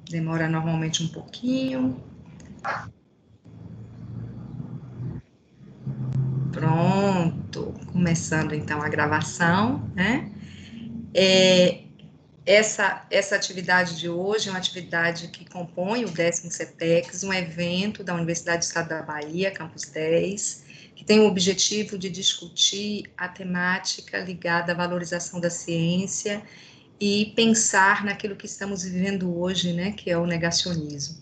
Demora normalmente um pouquinho. Pronto, começando então a gravação, né? Essa atividade de hoje é uma atividade que compõe o 10º CEPEX, um evento da Universidade do Estado da Bahia, Campus 10, que tem o objetivo de discutir a temática ligada à valorização da ciência e pensar naquilo que estamos vivendo hoje, né, que é o negacionismo.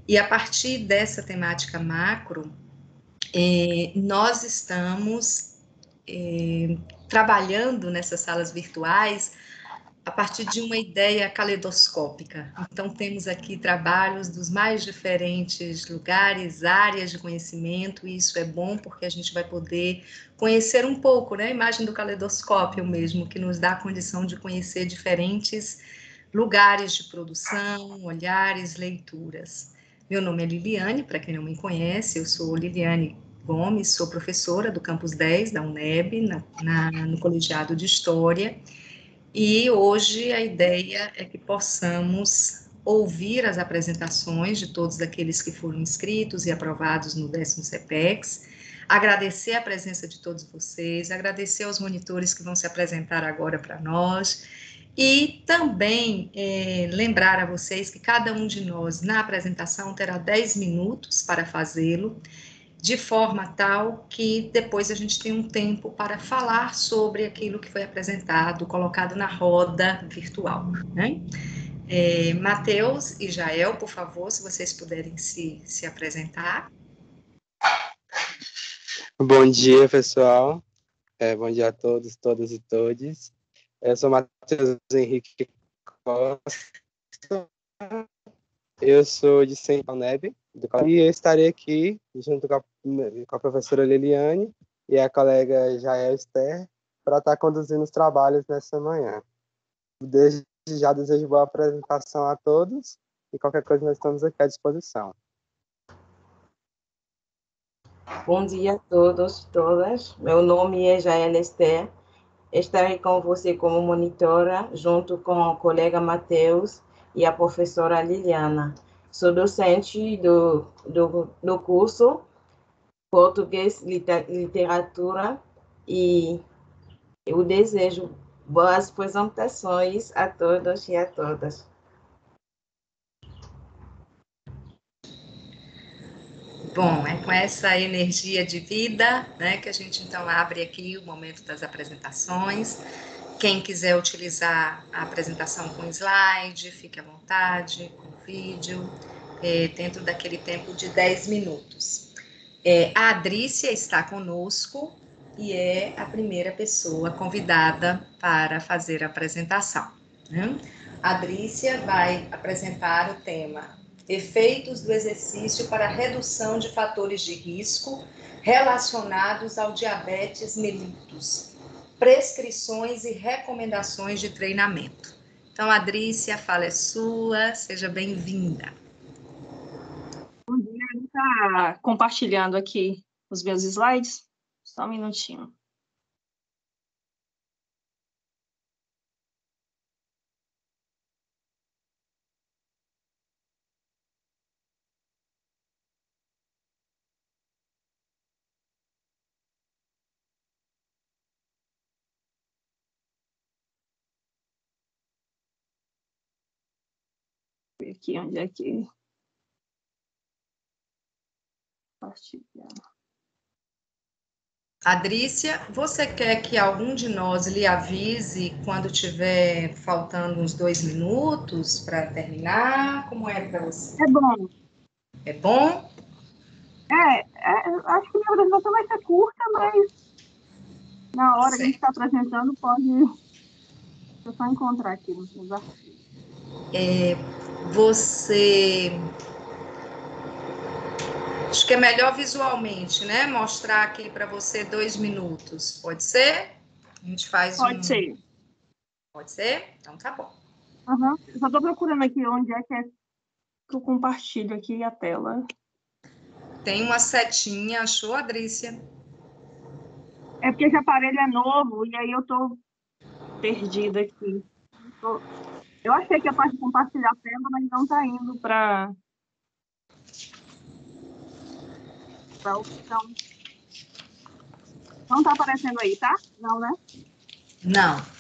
E a partir dessa temática macro, nós estamos trabalhando nessas salas virtuais a partir de uma ideia caleidoscópica. Então, temos aqui trabalhos dos mais diferentes lugares, áreas de conhecimento, e isso é bom porque a gente vai poder conhecer um pouco, né? A imagem do caleidoscópio mesmo, que nos dá a condição de conhecer diferentes lugares de produção, olhares, leituras. Meu nome é Liliane, para quem não me conhece, eu sou Liliane Gomes, sou professora do Campus 10 da UNEB, no Colegiado de História, e hoje a ideia é que possamos ouvir as apresentações de todos aqueles que foram inscritos e aprovados no 10º CEPEX, agradecer a presença de todos vocês, agradecer aos monitores que vão se apresentar agora para nós, e também lembrar a vocês que cada um de nós, na apresentação, terá 10 minutos para fazê-lo, de forma tal que depois a gente tem um tempo para falar sobre aquilo que foi apresentado, colocado na roda virtual, né? Matheus e Jael, por favor, se vocês puderem se apresentar. Bom dia, pessoal. Bom dia a todos, todas e todes. Eu sou Matheus Henrique Costa. Eu sou de Central UNEB, e eu estarei aqui junto com a professora Liliane e a colega Jael Esther para estar conduzindo os trabalhos nessa manhã. Desde já desejo boa apresentação a todos e qualquer coisa nós estamos aqui à disposição. Bom dia a todos, todas. Meu nome é Jael Esther. Estarei com você como monitora, junto com o colega Matheus e a professora Liliana. Sou docente do curso Português Literatura e eu desejo boas apresentações a todos e a todas. Bom, é com essa energia de vida, né, que a gente então abre aqui o momento das apresentações. Quem quiser utilizar a apresentação com slide, fique à vontade, com vídeo, dentro daquele tempo de 10 minutos. A Adrícia está conosco e é a primeira pessoa convidada para fazer a apresentação, né? A Adrícia vai apresentar o tema Efeitos do exercício para a redução de fatores de risco relacionados ao diabetes mellitus, prescrições e recomendações de treinamento. Então, Adrícia, a fala é sua, seja bem-vinda. Bom dia, eu vou estar compartilhando aqui os meus slides, só um minutinho. Aqui, onde é que... Adrícia, você quer que algum de nós lhe avise quando tiver faltando uns 2 minutos para terminar? Como é para você? É bom. É bom? Acho que minha apresentação vai ser curta, mas na hora que a gente está apresentando, pode... Deixa eu só encontrar aqui nos artigos. Você... Acho que é melhor visualmente, né? Mostrar aqui para você 2 minutos. Pode ser? A gente faz Pode ser. Pode ser? Então tá bom. Uhum. Eu só estou procurando aqui onde é que eu compartilho aqui a tela. Tem uma setinha, achou, Adrícia? É porque esse aparelho é novo e aí eu estou perdida aqui. Eu achei que a parte de compartilhar a tela, mas não está indo para a opção. Não está aparecendo aí, tá? Não, né? Não.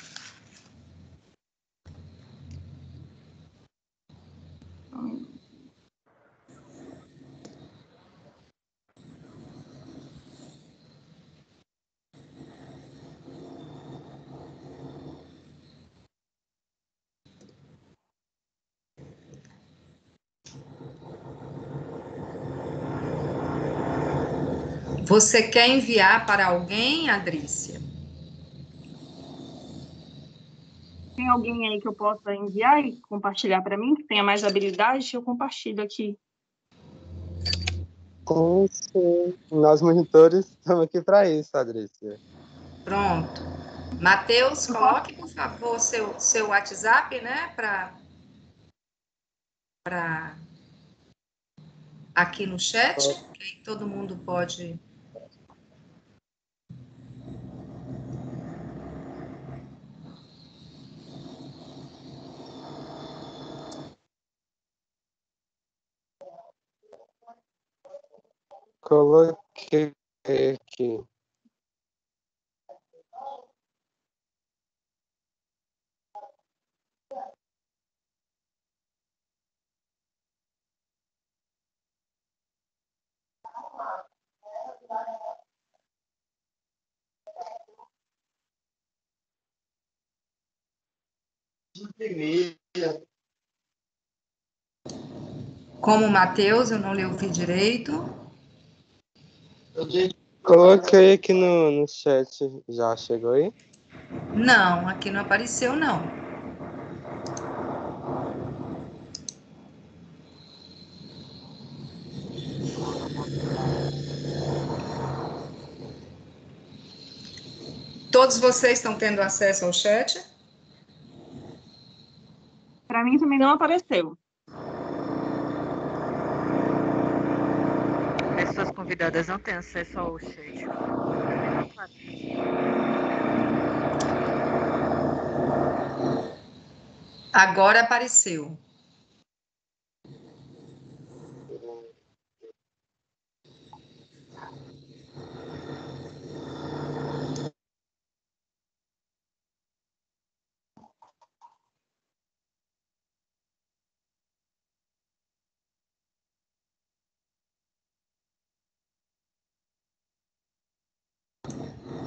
Você quer enviar para alguém, Adrícia? Tem alguém aí que eu possa enviar e compartilhar para mim, que tenha mais habilidade? Eu compartilho aqui. Sim. Nós monitores estamos aqui para isso, Adrícia. Pronto. Matheus, coloque, por favor, seu WhatsApp, né, para aqui no chat, que aí todo mundo pode. Coloquei aqui. Como Matheus, eu não lhe ouvi direito. Coloquei aqui no chat. Já chegou aí? Não, aqui não apareceu, não. Todos vocês estão tendo acesso ao chat? Para mim também não apareceu. Pessoas convidadas não têm acesso ao chat. Agora apareceu.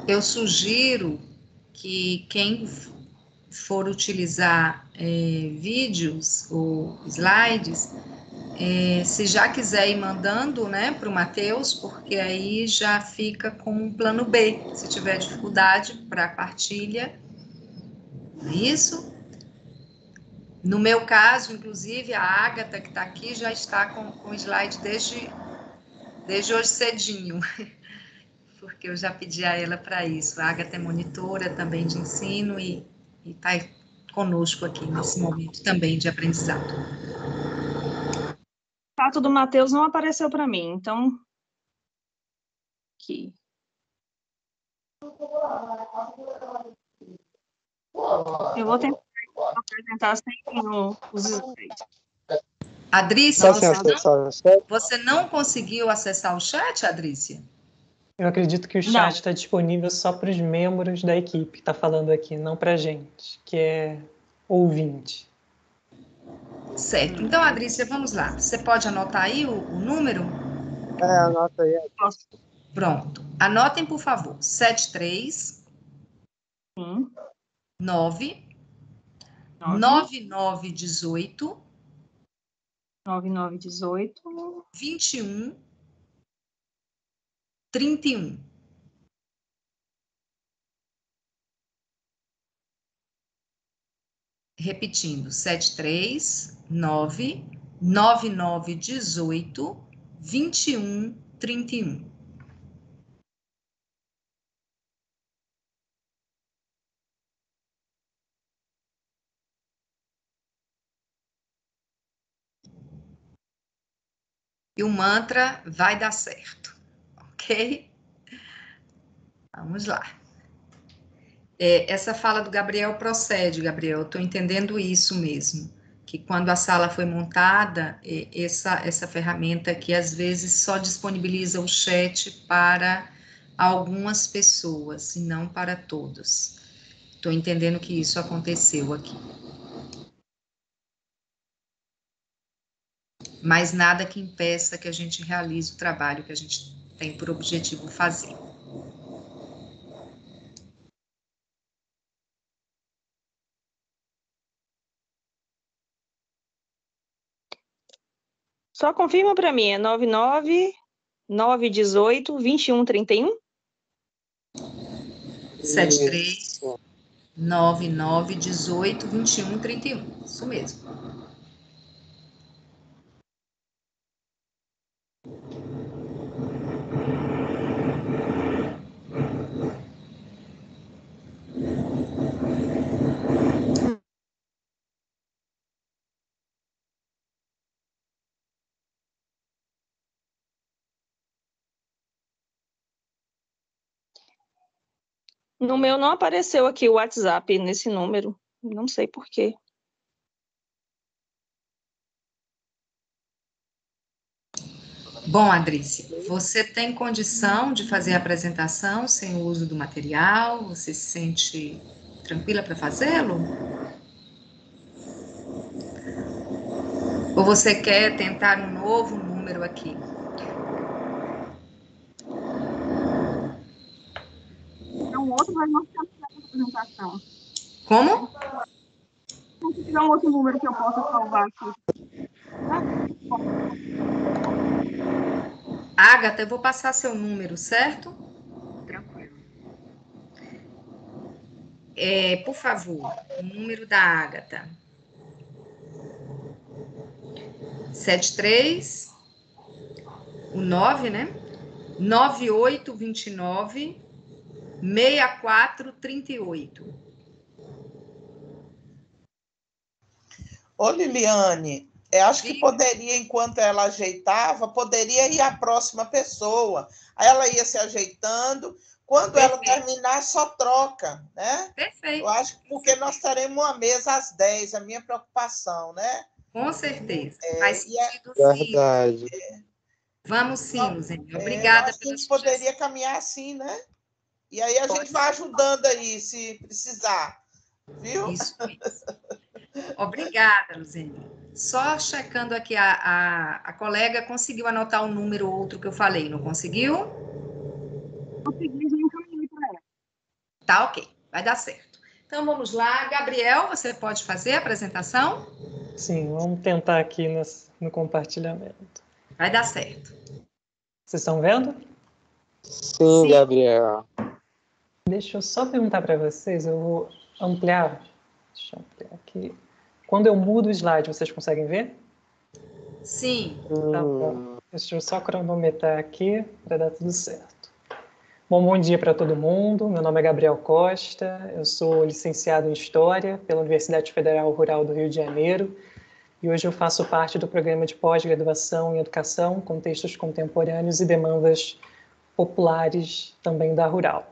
Eu sugiro que quem for utilizar vídeos ou slides, se já quiser ir mandando, né, para o Matheus, porque aí já fica com um plano B, se tiver dificuldade para partilha. Isso. No meu caso, inclusive, a Ágata, que está aqui, já está com o slide desde hoje cedinho, porque eu já pedi a ela para isso. A Ágata é monitora também de ensino e está conosco aqui nesse momento também de aprendizado. O contato do Matheus não apareceu para mim, então... Aqui. Eu vou tentar apresentar sem os slides. Adrícia, Nossa, você não conseguiu acessar o chat, Adrícia? Eu acredito que o chat está disponível só para os membros da equipe que está falando aqui, não para a gente, que é ouvinte. Certo. Então, Adrícia, vamos lá. Você pode anotar aí o número? Anota aí. Pronto. Anotem, por favor. 73 9 9918 9918 21 31. Repetindo, 73 9 9918 21 31. E o mantra vai dar certo, ok? Vamos lá. Essa fala do Gabriel procede, Gabriel, estou entendendo isso mesmo, que quando a sala foi montada, essa ferramenta que às vezes só disponibiliza o chat para algumas pessoas, e não para todos. Estou entendendo que isso aconteceu aqui. Mas nada que impeça que a gente realize o trabalho que a gente tem por objetivo fazer. Só confirma para mim, é 99 918 2131? 73 99 18 21 31. Isso mesmo. No meu não apareceu aqui o WhatsApp nesse número. Não sei por quê. Bom, Adrice, você tem condição de fazer a apresentação sem o uso do material? Você se sente tranquila para fazê-lo? Ou você quer tentar um novo número aqui? Então, o outro vai mostrar a apresentação. Como? Se tiver um outro número que eu possa salvar aqui. Agatha, eu vou passar seu número, certo? Tranquilo. Por favor, o número da Agatha. 73, o 9, né? 9829 6438. Ô, Liliane, eu acho que poderia, enquanto ela ajeitava, poderia ir a próxima pessoa. Aí ela ia se ajeitando. Quando ela terminar, só troca, né? Perfeito. Eu acho que porque nós teremos uma mesa às 10, a minha preocupação, né? Com certeza. Faz sentido, Verdade. sim. Vamos sim, Luzene. Obrigada acho que a pela gente sugestão. poderia caminhar assim, né? E aí a gente vai ajudando aí, se precisar. Viu? Isso mesmo. Obrigada, Luzene. Só checando aqui, a colega conseguiu anotar um número ou outro que eu falei, não conseguiu? Consegui, já encaminhei para ela. Tá, ok. Vai dar certo. Então, vamos lá. Gabriel, você pode fazer a apresentação? Sim, vamos tentar aqui no compartilhamento. Vai dar certo. Vocês estão vendo? Sim, Gabriel. Deixa eu só perguntar para vocês, eu vou ampliar. Deixa eu ampliar aqui. Quando eu mudo o slide, vocês conseguem ver? Sim. Tá bom. Deixa eu só cronometrar aqui para dar tudo certo. Bom dia para todo mundo. Meu nome é Gabriel Costa. Eu sou licenciado em História pela Universidade Federal Rural do Rio de Janeiro. E hoje eu faço parte do programa de pós-graduação em Educação, Contextos Contemporâneos e Demandas Populares também da Rural.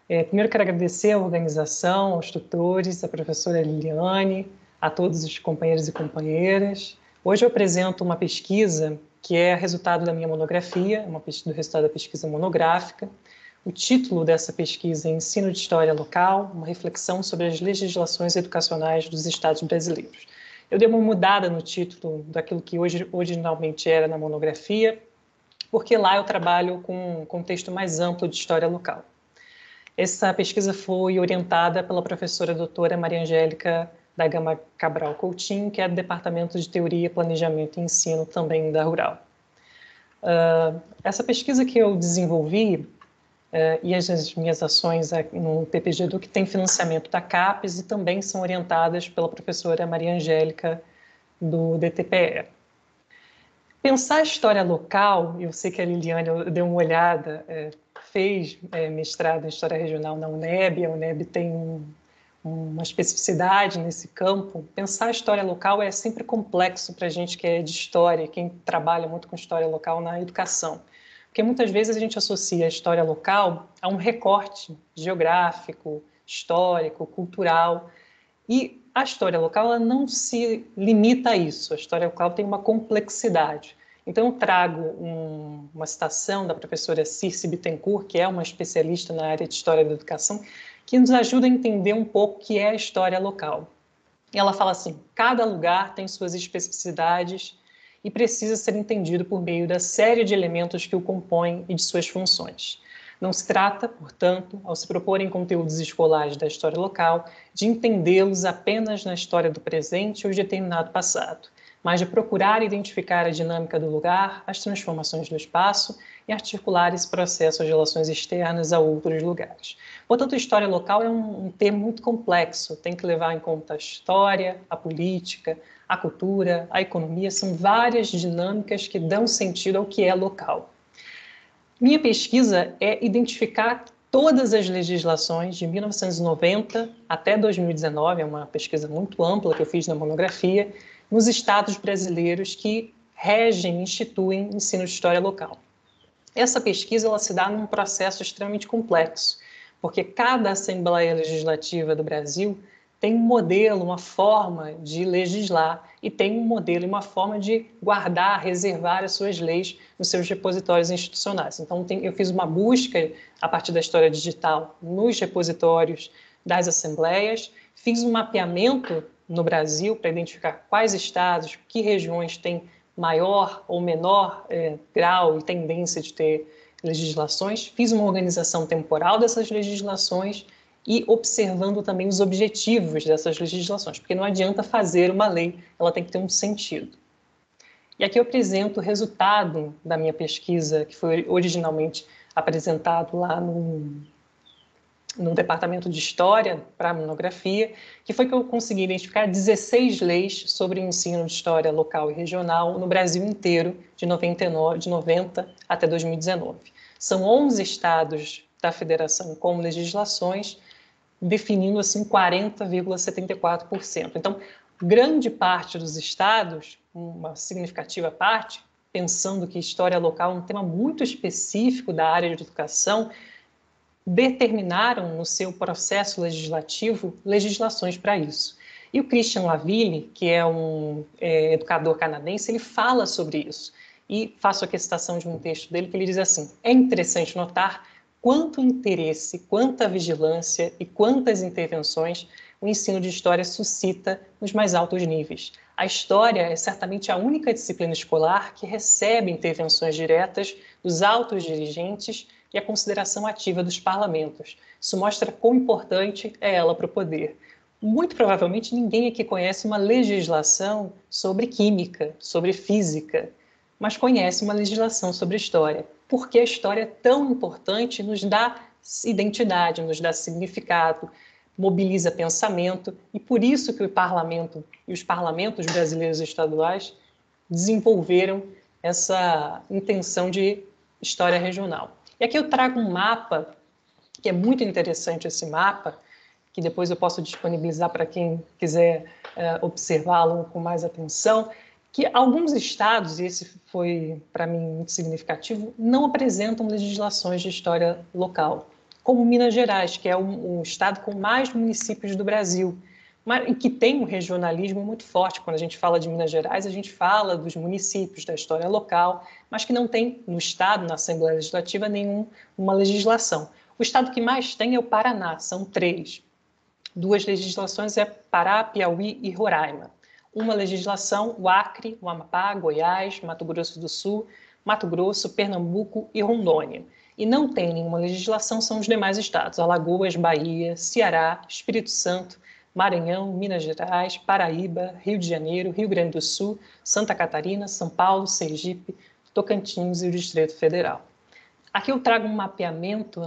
Primeiro quero agradecer à organização, aos tutores, à professora Liliane, a todos os companheiros e companheiras. Hoje eu apresento uma pesquisa que é resultado da minha monografia, do resultado da pesquisa monográfica. O título dessa pesquisa é Ensino de História Local, uma reflexão sobre as legislações educacionais dos estados brasileiros. Eu dei uma mudada no título daquilo que originalmente era na monografia, porque lá eu trabalho com um contexto mais amplo de história local. Essa pesquisa foi orientada pela professora doutora Maria Angélica da Gama Cabral Coutinho, que é do Departamento de Teoria, Planejamento e Ensino também da Rural. Essa pesquisa que eu desenvolvi e as minhas ações no PPG Edu, que tem financiamento da CAPES e também são orientadas pela professora Maria Angélica do DTPE. Pensar a história local, eu sei que a Liliane deu uma olhada, fez mestrado em História Regional na UNEB, a UNEB tem uma especificidade nesse campo. Pensar a história local é sempre complexo para a gente que é de história, quem trabalha muito com história local na educação. Porque muitas vezes a gente associa a história local a um recorte geográfico, histórico, cultural. E a história local ela não se limita a isso. A história local tem uma complexidade. Então, eu trago uma citação da professora Circe Bittencourt, que é uma especialista na área de História da Educação, que nos ajuda a entender um pouco o que é a história local. E ela fala assim: cada lugar tem suas especificidades e precisa ser entendido por meio da série de elementos que o compõem e de suas funções. Não se trata, portanto, ao se proporem conteúdos escolares da história local, de entendê-los apenas na história do presente ou de determinado passado, mas de procurar identificar a dinâmica do lugar, as transformações do espaço e articular esse processo às relações externas a outros lugares. Portanto, a história local é um termo muito complexo, tem que levar em conta a história, a política, a cultura, a economia, são várias dinâmicas que dão sentido ao que é local. Minha pesquisa é identificar todas as legislações de 1990 até 2019, é uma pesquisa muito ampla que eu fiz na monografia, nos estados brasileiros que regem e instituem ensino de história local. Essa pesquisa ela se dá num processo extremamente complexo, porque cada Assembleia Legislativa do Brasil tem um modelo, uma forma de legislar e tem um modelo e uma forma de guardar, reservar as suas leis nos seus repositórios institucionais. Então, eu fiz uma busca a partir da história digital nos repositórios das assembleias, fiz um mapeamento no Brasil para identificar quais estados, que regiões têm maior ou menor grau e tendência de ter legislações, fiz uma organização temporal dessas legislações e observando também os objetivos dessas legislações, porque não adianta fazer uma lei, ela tem que ter um sentido. E aqui eu apresento o resultado da minha pesquisa, que foi originalmente apresentado lá no Departamento de História para a monografia, que foi que eu consegui identificar 16 leis sobre o ensino de história local e regional no Brasil inteiro, de 90 até 2019. São 11 estados da federação com legislações, definindo assim 40,74%. Então, grande parte dos estados, uma significativa parte, pensando que história local é um tema muito específico da área de educação, determinaram no seu processo legislativo legislações para isso. E o Christian Laville, que é um educador canadense, ele fala sobre isso. E faço aqui a citação de um texto dele que ele diz assim: é interessante notar quanto interesse, quanta vigilância e quantas intervenções o ensino de história suscita nos mais altos níveis. A história é certamente a única disciplina escolar que recebe intervenções diretas dos altos dirigentes e a consideração ativa dos parlamentos. Isso mostra quão importante é ela para o poder. Muito provavelmente ninguém aqui conhece uma legislação sobre química, sobre física, mas conhece uma legislação sobre história. Porque a história é tão importante, nos dá identidade, nos dá significado, mobiliza pensamento, e por isso que o parlamento e os parlamentos brasileiros e estaduais desenvolveram essa intenção de história regional. E aqui eu trago um mapa, que é muito interessante esse mapa, que depois eu posso disponibilizar para quem quiser observá-lo com mais atenção, que alguns estados, e esse foi para mim muito significativo, não apresentam legislações de história local, como Minas Gerais, que é o estado com mais municípios do Brasil, mas que tem um regionalismo muito forte. Quando a gente fala de Minas Gerais, a gente fala dos municípios, da história local, mas que não tem no estado, na Assembleia Legislativa, nenhuma legislação. O estado que mais tem é o Paraná, são 3. 2 legislações é Pará, Piauí e Roraima. Uma legislação, o Acre, o Amapá, Goiás, Mato Grosso do Sul, Mato Grosso, Pernambuco e Rondônia. E não tem nenhuma legislação são os demais estados, Alagoas, Bahia, Ceará, Espírito Santo, Maranhão, Minas Gerais, Paraíba, Rio de Janeiro, Rio Grande do Sul, Santa Catarina, São Paulo, Sergipe, Tocantins e o Distrito Federal. Aqui eu trago um mapeamento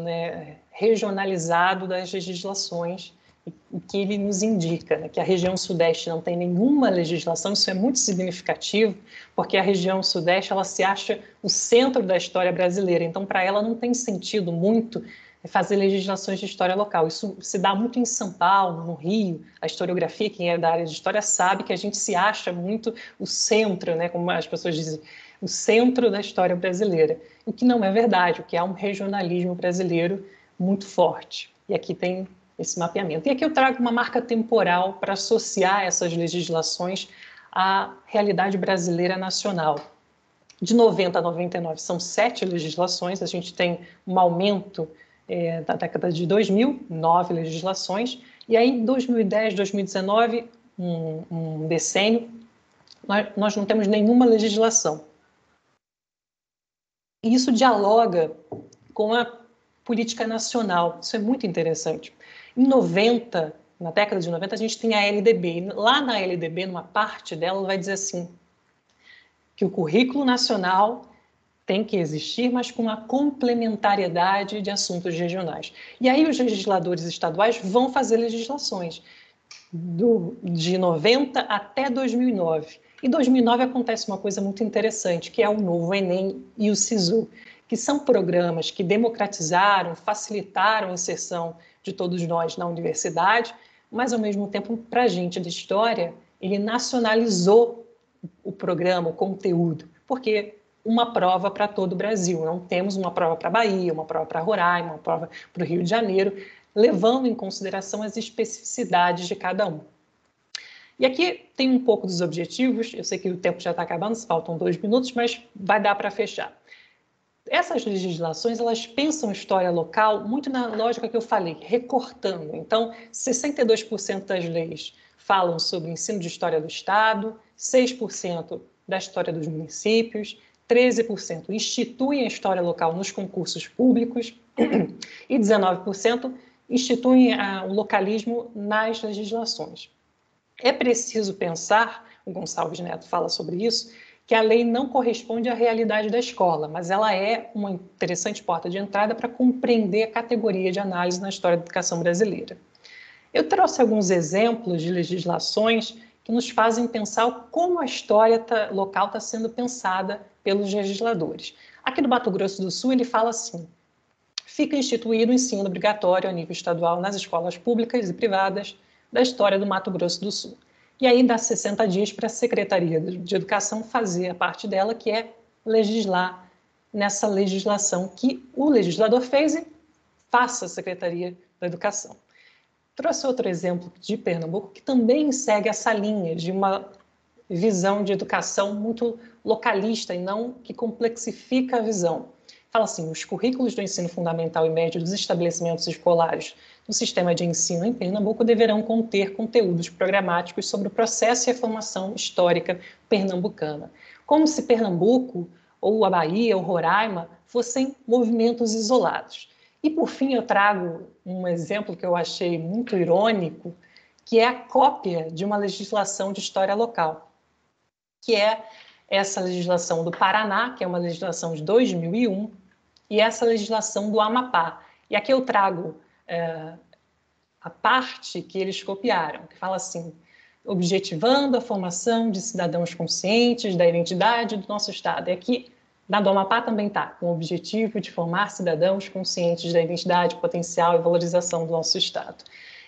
regionalizado das legislações, o que ele nos indica, que a região sudeste não tem nenhuma legislação. Isso é muito significativo, porque a região sudeste ela se acha o centro da história brasileira, então para ela não tem sentido muito fazer legislações de história local. Isso se dá muito em São Paulo, no Rio. A historiografia, quem é da área de história sabe que a gente se acha muito o centro, como as pessoas dizem, o centro da história brasileira, o que não é verdade, o que há um regionalismo brasileiro muito forte. E aqui tem esse mapeamento. E aqui eu trago uma marca temporal para associar essas legislações à realidade brasileira nacional. De 90 a 99 são 7 legislações, a gente tem um aumento da década de 2000, 9 legislações, e aí em 2010, 2019, um decênio, nós não temos nenhuma legislação. E isso dialoga com a política nacional, isso é muito interessante. Em 90, na década de 90, a gente tem a LDB, e lá na LDB, numa parte dela, vai dizer assim, que o currículo nacional tem que existir, mas com uma complementariedade de assuntos regionais. E aí os legisladores estaduais vão fazer legislações de 90 até 2009. Em 2009 acontece uma coisa muito interessante, que é o novo Enem e o SISU, que são programas que democratizaram, facilitaram a inserção de todos nós na universidade, mas, ao mesmo tempo, para a gente da história, ele nacionalizou o programa, o conteúdo, porque uma prova para todo o Brasil, não temos uma prova para a Bahia, uma prova para Roraima, uma prova para o Rio de Janeiro, levando em consideração as especificidades de cada um. E aqui tem um pouco dos objetivos, eu sei que o tempo já está acabando, faltam 2 minutos, mas vai dar para fechar. Essas legislações, elas pensam história local muito na lógica que eu falei, recortando. Então, 62% das leis falam sobre o ensino de história do Estado, 6% da história dos municípios, 13% instituem a história local nos concursos públicos e 19% instituem o localismo nas legislações. É preciso pensar, o Gonçalves Neto fala sobre isso, que a lei não corresponde à realidade da escola, mas ela é uma interessante porta de entrada para compreender a categoria de análise na história da educação brasileira. Eu trouxe alguns exemplos de legislações que nos fazem pensar como a história local está sendo pensada pelos legisladores. Aqui no Mato Grosso do Sul, ele fala assim: fica instituído o ensino obrigatório a nível estadual nas escolas públicas e privadas da história do Mato Grosso do Sul. E aí dá 60 dias para a Secretaria de Educação fazer a parte dela, que é legislar nessa legislação que o legislador fez e faça a Secretaria da Educação. Trouxe outro exemplo de Pernambuco, que também segue essa linha de uma visão de educação muito localista e não que complexifica a visão. Fala assim: os currículos do ensino fundamental e médio dos estabelecimentos escolares do sistema de ensino em Pernambuco deverão conter conteúdos programáticos sobre o processo e a formação histórica pernambucana. Como se Pernambuco, ou a Bahia, ou Roraima, fossem movimentos isolados. E, por fim, eu trago um exemplo que eu achei muito irônico, que é a cópia de uma legislação de história local, que é essa legislação do Paraná, que é uma legislação de 2001, e essa legislação do Amapá. E aqui eu trago a parte que eles copiaram, que fala assim: objetivando a formação de cidadãos conscientes da identidade do nosso Estado. E aqui, na do Amapá também está, com o objetivo de formar cidadãos conscientes da identidade, potencial e valorização do nosso Estado.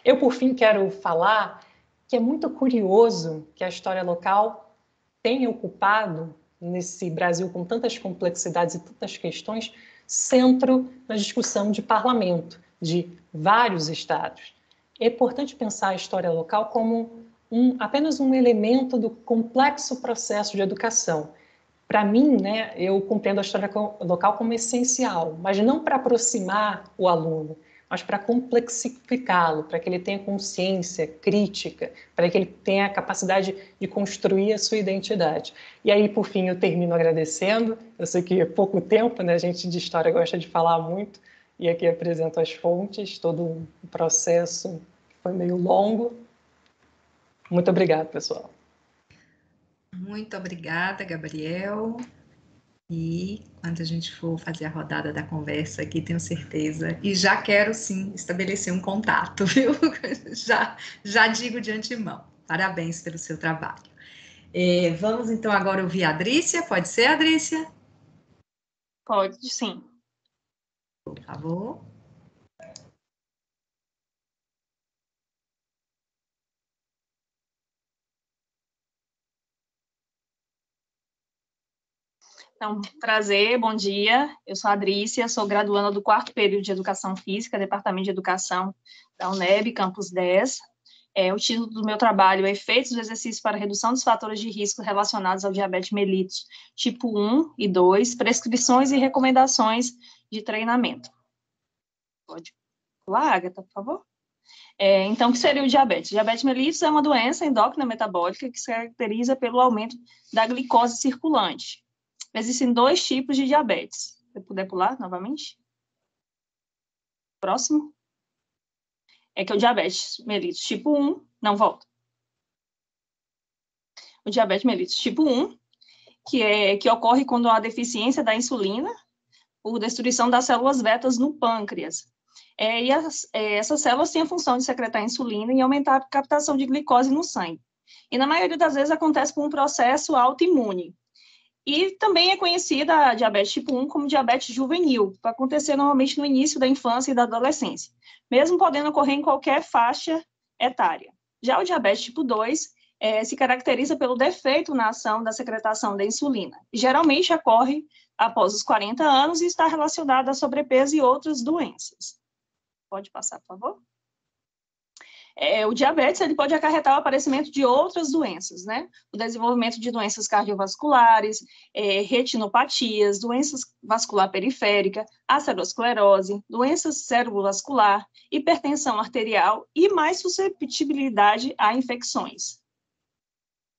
Eu, por fim, quero falar que é muito curioso que a história local tenha ocupado, nesse Brasil com tantas complexidades e tantas questões, centro na discussão de parlamento, de vários estados. É importante pensar a história local como apenas um elemento do complexo processo de educação. Para mim, né, eu compreendo a história local como essencial, mas não para aproximar o aluno, mas para complexificá-lo, para que ele tenha consciência crítica, para que ele tenha a capacidade de construir a sua identidade. E aí, por fim, eu termino agradecendo. Eu sei que é pouco tempo, né? A gente de história gosta de falar muito, e aqui apresento as fontes, todo um processo que foi meio longo. Muito obrigada, pessoal. Muito obrigada, Gabriel. E quando a gente for fazer a rodada da conversa aqui, tenho certeza, e já quero sim estabelecer um contato, viu? Já digo de antemão. Parabéns pelo seu trabalho. Vamos então agora ouvir a Adrícia. Pode ser, Adrícia? Pode, sim. Por favor. Então, prazer, bom dia. Eu sou a Adrícia, sou graduanda do 4º período de Educação Física, Departamento de Educação da UNEB, Campus 10. O título do meu trabalho é Efeitos do exercício para redução dos fatores de risco relacionados ao diabetes mellitus tipo 1 e 2, prescrições e recomendações de treinamento. Pode pular, Agatha, por favor? Então, o que seria o diabetes? Diabetes mellitus é uma doença endócrina metabólica que se caracteriza pelo aumento da glicose circulante. Existem 2 tipos de diabetes. Se puder pular novamente. Próximo. Que é o diabetes mellitus tipo 1. Não, volta. O diabetes mellitus tipo 1, que ocorre quando há deficiência da insulina por destruição das células betas no pâncreas. Essas células têm a função de secretar insulina e aumentar a captação de glicose no sangue. E, na maioria das vezes, acontece por um processo autoimune. E também é conhecida a diabetes tipo 1 como diabetes juvenil, vai acontecer normalmente no início da infância e da adolescência, mesmo podendo ocorrer em qualquer faixa etária. Já o diabetes tipo 2 se caracteriza pelo defeito na ação da secretação da insulina. Geralmente ocorre após os 40 anos e está relacionado a sobrepeso e outras doenças. Pode passar, por favor? O diabetes ele pode acarretar o aparecimento de outras doenças, né? O desenvolvimento de doenças cardiovasculares, retinopatias, doenças vascular periférica, aterosclerose, doenças cerebrovascular, hipertensão arterial e mais susceptibilidade a infecções.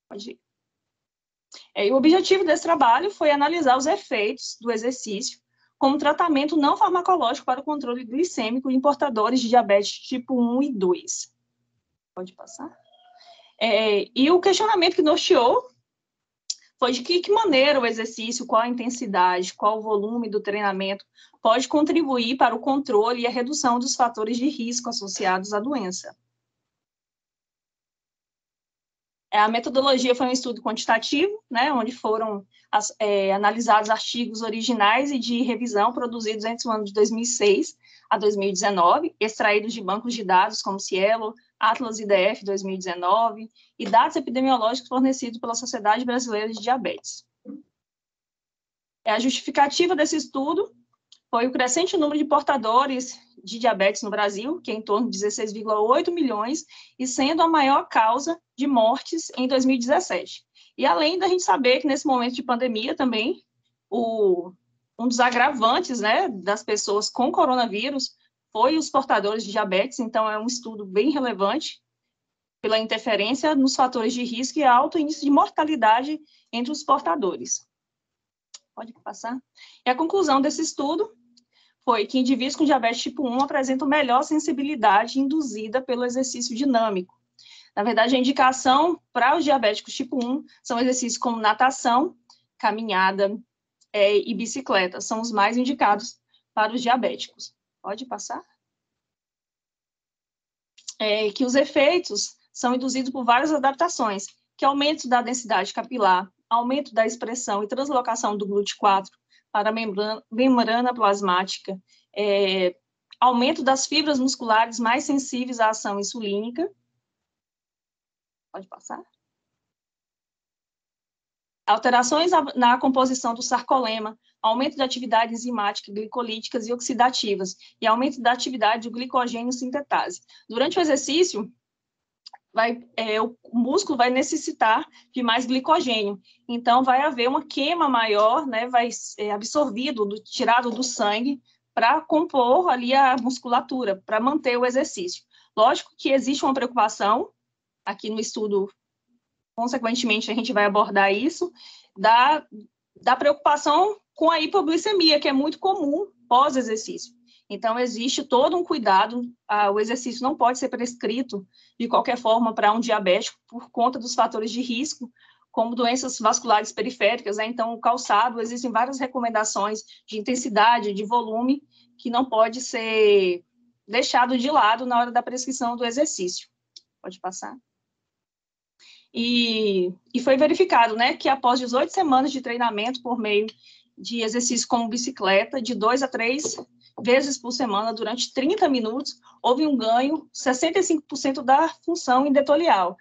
Pode ir. O objetivo desse trabalho foi analisar os efeitos do exercício como tratamento não farmacológico para o controle glicêmico em portadores de diabetes tipo 1 e 2. Pode passar. E o questionamento que norteou foi de que maneira o exercício, qual a intensidade, qual o volume do treinamento pode contribuir para o controle e a redução dos fatores de risco associados à doença. A metodologia foi um estudo quantitativo, né, onde foram analisados artigos originais e de revisão produzidos entre o ano de 2006 a 2019, extraídos de bancos de dados como Cielo, Atlas IDF 2019 e dados epidemiológicos fornecidos pela Sociedade Brasileira de Diabetes. A justificativa desse estudo foi o crescente número de portadores de diabetes no Brasil, que é em torno de 16,8 milhões, e sendo a maior causa de mortes em 2017. E além da gente saber que nesse momento de pandemia também, um dos agravantes, né, das pessoas com coronavírus foi os portadores de diabetes, então é um estudo bem relevante pela interferência nos fatores de risco e alto índice de mortalidade entre os portadores. Pode passar. E a conclusão desse estudo foi que indivíduos com diabetes tipo 1 apresentam melhor sensibilidade induzida pelo exercício dinâmico. Na verdade, a indicação para os diabéticos tipo 1 são exercícios como natação, caminhada e bicicleta, são os mais indicados para os diabéticos. Pode passar? Que os efeitos são induzidos por várias adaptações, que aumento da densidade capilar, aumento da expressão e translocação do GLUT4 para a membrana plasmática, aumento das fibras musculares mais sensíveis à ação insulínica. Pode passar? Alterações na composição do sarcolema, aumento da atividade enzimática, glicolíticas e oxidativas, e aumento da atividade do glicogênio sintetase. Durante o exercício, o músculo vai necessitar de mais glicogênio, então vai haver uma queima maior, né, vai ser absorvido, tirado do sangue, para compor ali a musculatura, para manter o exercício. Lógico que existe uma preocupação, aqui no estudo, consequentemente, a gente vai abordar isso, da preocupação com a hipoglicemia, que é muito comum pós-exercício. Então, existe todo um cuidado, o exercício não pode ser prescrito de qualquer forma para um diabético por conta dos fatores de risco, como doenças vasculares periféricas, né? Então, o calçado, existem várias recomendações de intensidade, de volume, que não pode ser deixado de lado na hora da prescrição do exercício. Pode passar. E foi verificado, né, que após 18 semanas de treinamento por meio de exercício como bicicleta, de 2 a 3 vezes por semana, durante 30 minutos, houve um ganho, 65% da função endotelial.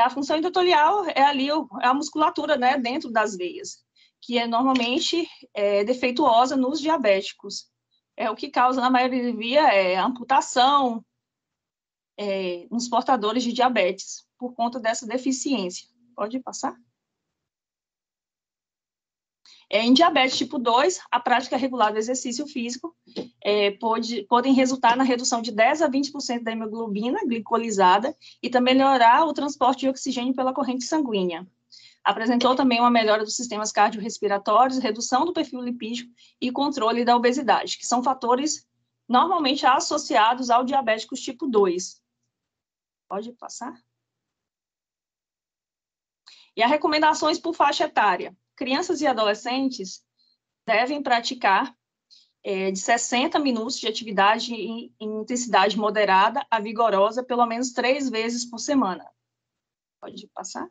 A função endotelial é ali a musculatura, né, dentro das veias. que é normalmente defeituosa nos diabéticos. O que causa, na maioria, amputação nos portadores de diabetes, por conta dessa deficiência. Pode passar? Em diabetes tipo 2, a prática regular do exercício físico podem resultar na redução de 10 a 20% da hemoglobina glicolizada e também melhorar o transporte de oxigênio pela corrente sanguínea. Apresentou também uma melhora dos sistemas cardiorrespiratórios, redução do perfil lipídico e controle da obesidade, que são fatores normalmente associados ao diabéticos tipo 2. Pode passar? E as recomendações por faixa etária. Crianças e adolescentes devem praticar de 60 minutos de atividade em intensidade moderada a vigorosa, pelo menos 3 vezes por semana. Pode passar?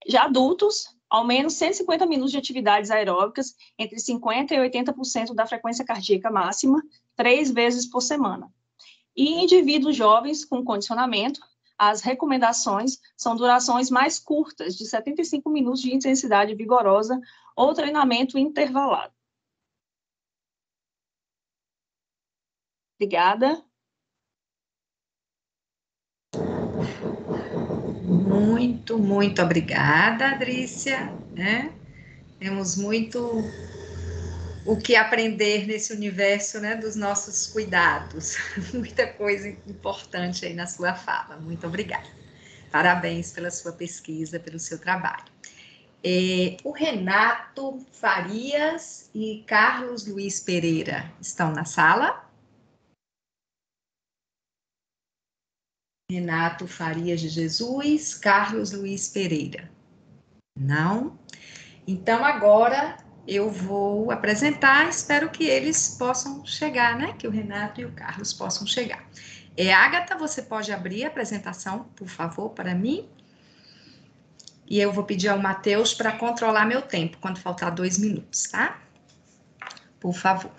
Já adultos, ao menos 150 minutos de atividades aeróbicas, entre 50% e 80% da frequência cardíaca máxima, 3 vezes por semana. E indivíduos jovens com condicionamento, as recomendações são durações mais curtas, de 75 minutos de intensidade vigorosa ou treinamento intervalado. Obrigada. Muito, muito obrigada, Adrícia. Temos muito o que aprender nesse universo, dos nossos cuidados. Muita coisa importante aí na sua fala. Muito obrigada. Parabéns pela sua pesquisa, pelo seu trabalho. O Renato Farias e Carlos Luiz Pereira estão na sala? Renato Farias de Jesus, Carlos Luiz Pereira. Não? Então, agora eu vou apresentar, espero que eles possam chegar, que o Renato e o Carlos possam chegar. Ágata, você pode abrir a apresentação, por favor, para mim? E eu vou pedir ao Matheus para controlar meu tempo, quando faltar 2 minutos, tá? Por favor.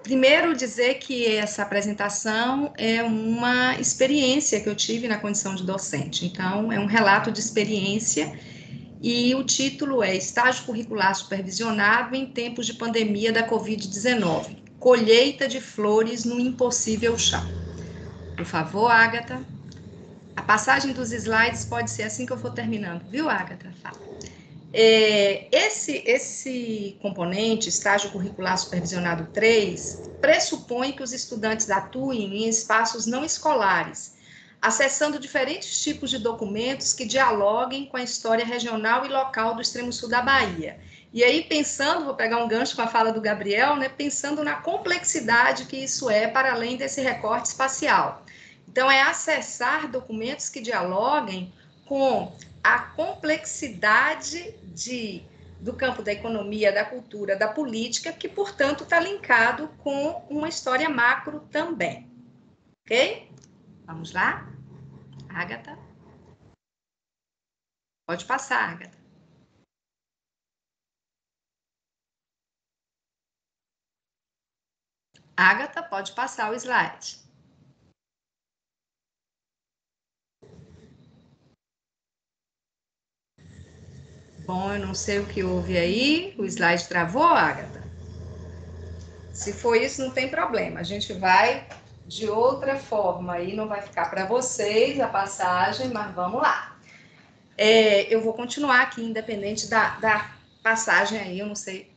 Primeiro, dizer que essa apresentação é uma experiência que eu tive na condição de docente. Então, é um relato de experiência e o título é Estágio Curricular Supervisionado em Tempos de Pandemia da Covid-19. Colheita de flores no impossível chão. Por favor, Ágata. A passagem dos slides pode ser assim que eu for terminando, viu, Ágata? Fala. Esse componente, estágio curricular supervisionado 3, pressupõe que os estudantes atuem em espaços não escolares, acessando diferentes tipos de documentos que dialoguem com a história regional e local do extremo sul da Bahia. E aí, pensando, vou pegar um gancho com a fala do Gabriel, pensando na complexidade que isso é para além desse recorte espacial. Então, é acessar documentos que dialoguem com a complexidade do campo da economia, da cultura, da política, que, portanto, está linkado com uma história macro também. Ok? Vamos lá? Ágata? Pode passar, Ágata. Ágata, pode passar o slide. Bom, eu não sei o que houve aí. O slide travou, Ágata? Se for isso, não tem problema. A gente vai de outra forma aí, não vai ficar para vocês a passagem, mas vamos lá. Eu vou continuar aqui, independente da passagem aí, eu não sei.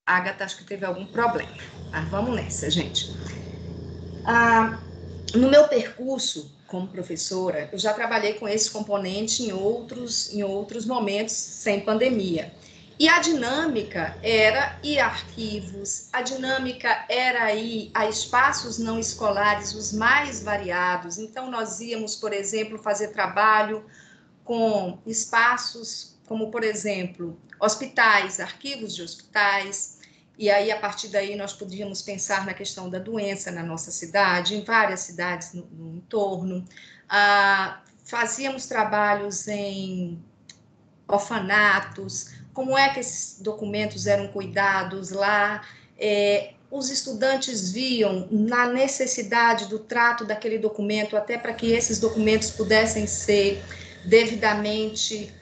Ágata, acho que teve algum problema. Mas vamos nessa, gente. No meu percurso como professora, eu já trabalhei com esse componente em outros momentos sem pandemia. E a dinâmica era ir a arquivos, a dinâmica era ir a espaços não escolares, os mais variados. Então, nós íamos, por exemplo, fazer trabalho com espaços como, por exemplo, hospitais, arquivos de hospitais, e aí, a partir daí, nós podíamos pensar na questão da doença na nossa cidade, em várias cidades no entorno. Fazíamos trabalhos em orfanatos, como é que esses documentos eram cuidados lá. Os estudantes viam na necessidade do trato daquele documento, até para que esses documentos pudessem ser devidamente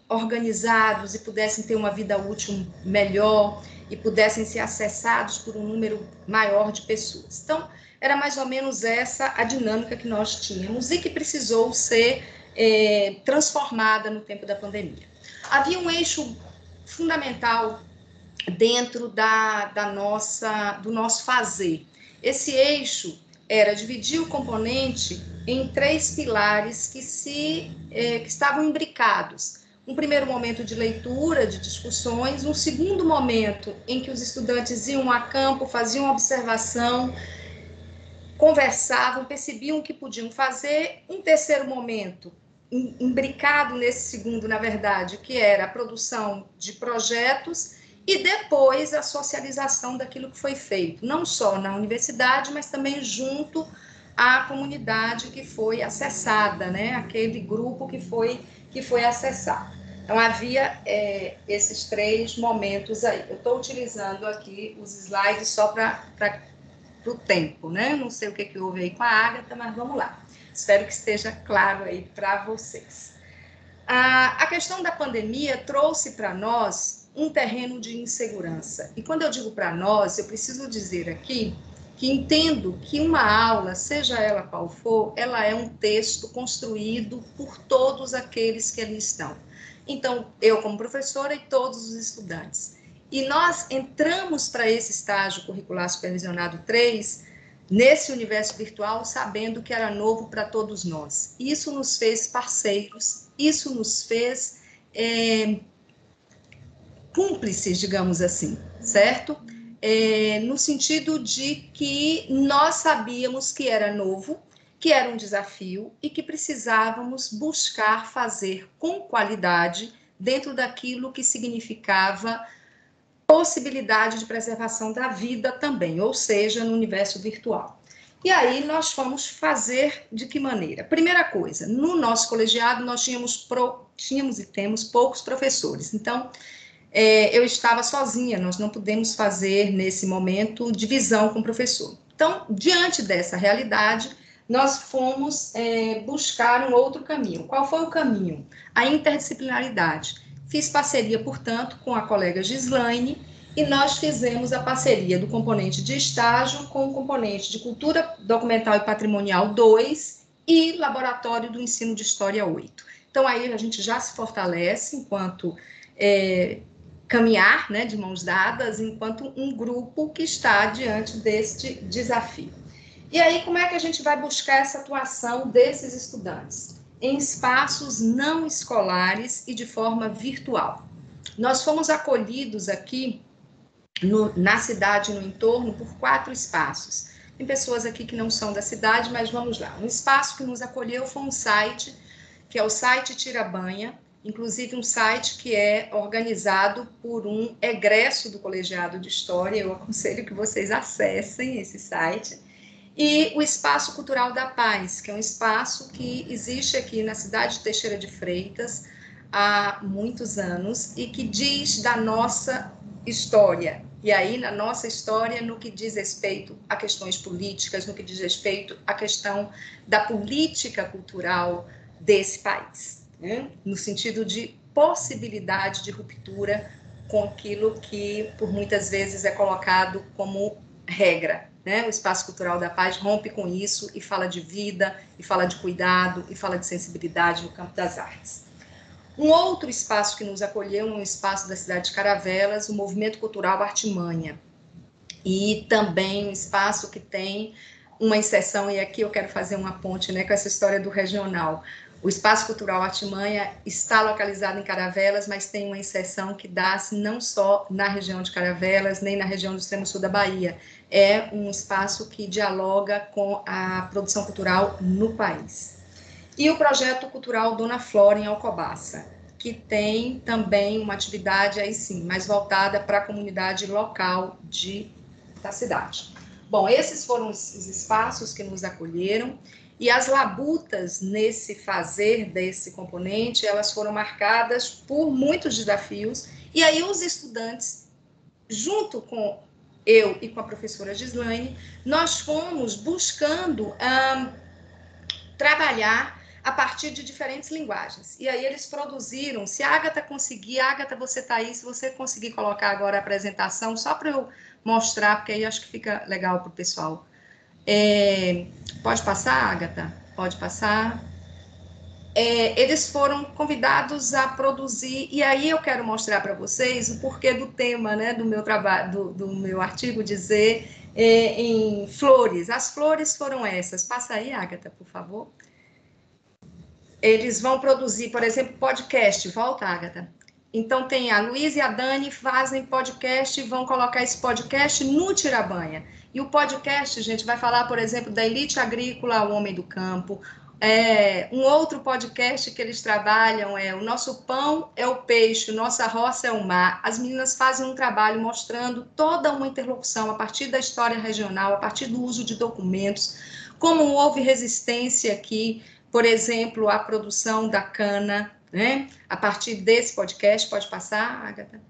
organizados e pudessem ter uma vida útil melhor e pudessem ser acessados por um número maior de pessoas. Então, era mais ou menos essa a dinâmica que nós tínhamos e que precisou ser transformada no tempo da pandemia. Havia um eixo fundamental dentro do nosso fazer. Esse eixo era dividir o componente em 3 pilares que estavam imbricados. Um primeiro momento de leitura, de discussões, um segundo momento em que os estudantes iam a campo, faziam observação, conversavam, percebiam o que podiam fazer. Um terceiro momento, imbricado nesse segundo, na verdade, que era a produção de projetos e depois a socialização daquilo que foi feito, não só na universidade, mas também junto à comunidade que foi acessada, né? Aquele grupo que foi acessado. Então, havia esses 3 momentos aí. Eu estou utilizando aqui os slides só para o tempo, né? Não sei o que houve aí com a Ágata, mas vamos lá. Espero que esteja claro aí para vocês. A questão da pandemia trouxe para nós um terreno de insegurança. E quando eu digo para nós, eu preciso dizer aqui que entendo que uma aula, seja ela qual for, ela é um texto construído por todos aqueles que ali estão. Então, eu como professora e todos os estudantes. E nós entramos para esse estágio curricular supervisionado 3, nesse universo virtual, sabendo que era novo para todos nós. Isso nos fez parceiros, isso nos fez cúmplices, digamos assim, certo? No sentido de que nós sabíamos que era novo, que era um desafio e que precisávamos buscar fazer com qualidade dentro daquilo que significava possibilidade de preservação da vida também, ou seja, no universo virtual. E aí nós fomos fazer de que maneira? Primeira coisa, no nosso colegiado nós tínhamos e temos poucos professores, então eu estava sozinha, nós não pudemos fazer nesse momento divisão com o professor. Então, diante dessa realidade, nós fomos buscar um outro caminho. Qual foi o caminho? A interdisciplinaridade. Fiz parceria, portanto, com a colega Gislaine, e nós fizemos a parceria do componente de estágio com o componente de Cultura Documental e Patrimonial 2 e Laboratório do Ensino de História 8. Então, aí a gente já se fortalece enquanto caminhar, né, de mãos dadas, enquanto um grupo que está diante deste desafio. E aí, como é que a gente vai buscar essa atuação desses estudantes? Em espaços não escolares e de forma virtual. Nós fomos acolhidos aqui na cidade, no entorno, por 4 espaços. Tem pessoas aqui que não são da cidade, mas vamos lá. Um espaço que nos acolheu foi um site, que é o site Tirabanha, inclusive um site que é organizado por um egresso do Colegiado de História. Eu aconselho que vocês acessem esse site. E o Espaço Cultural da Paz, que é um espaço que existe aqui na cidade de Teixeira de Freitas há muitos anos e que diz da nossa história. E aí, na nossa história, no que diz respeito a questões políticas, no que diz respeito à questão da política cultural desse país, né? No sentido de possibilidade de ruptura com aquilo que, por muitas vezes, é colocado como regra, né? O Espaço Cultural da Paz rompe com isso e fala de vida, e fala de cuidado, e fala de sensibilidade no campo das artes. Um outro espaço que nos acolheu é um espaço da cidade de Caravelas, o Movimento Cultural Artimanha. E também um espaço que tem uma inserção, e aqui eu quero fazer uma ponte, né, com essa história do regional. O Espaço Cultural Artimanha está localizado em Caravelas, mas tem uma inserção que dá-se não só na região de Caravelas, nem na região do extremo sul da Bahia. É um espaço que dialoga com a produção cultural no país. E o Projeto Cultural Dona Flora, em Alcobaça, que tem também uma atividade, aí sim, mais voltada para a comunidade local da cidade. Bom, esses foram os espaços que nos acolheram, e as labutas nesse fazer desse componente, elas foram marcadas por muitos desafios, e aí os estudantes, junto com eu e com a professora Gislaine, nós fomos buscando trabalhar a partir de diferentes linguagens. E aí eles produziram, se a Agatha conseguir, Agatha, você está aí, se você conseguir colocar agora a apresentação, só para eu mostrar, porque aí acho que fica legal para o pessoal. Pode passar, Agatha? Pode passar. Eles foram convidados a produzir, e aí eu quero mostrar para vocês o porquê do tema, né, do meu trabalho, do meu artigo, dizer em flores. As flores foram essas. Passa aí, Agatha, por favor. Eles vão produzir, por exemplo, podcast. Volta, Agatha. Então, tem a Luísa e a Dani fazem podcast e vão colocar esse podcast no Tirabanha. E o podcast, gente, vai falar, por exemplo, da elite agrícola ao homem do campo. Um outro podcast que eles trabalham é o nosso pão é o peixe, nossa roça é o mar. As meninas fazem um trabalho mostrando toda uma interlocução a partir da história regional, a partir do uso de documentos, como houve resistência aqui, por exemplo, a produção da cana, né? A partir desse podcast, pode passar, Agatha?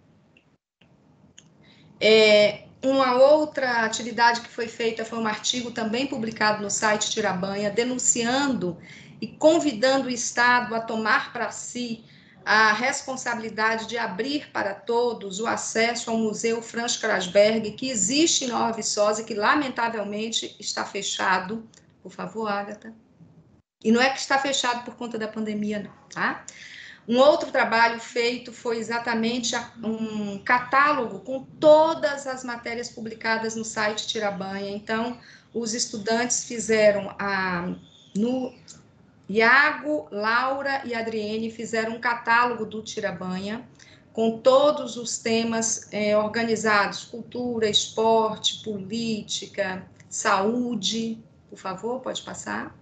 Uma outra atividade que foi feita foi um artigo também publicado no site Tirabanha, denunciando e convidando o Estado a tomar para si a responsabilidade de abrir para todos o acesso ao Museu Franz Krasberg, que existe em Nova Viçosa e que, lamentavelmente, está fechado. Por favor, Agatha. E não é que está fechado por conta da pandemia, não, tá? Um outro trabalho feito foi exatamente um catálogo com todas as matérias publicadas no site Tirabanha. Então, os estudantes fizeram Iago, Laura e Adriene fizeram um catálogo do Tirabanha com todos os temas organizados: cultura, esporte, política, saúde. Por favor, pode passar.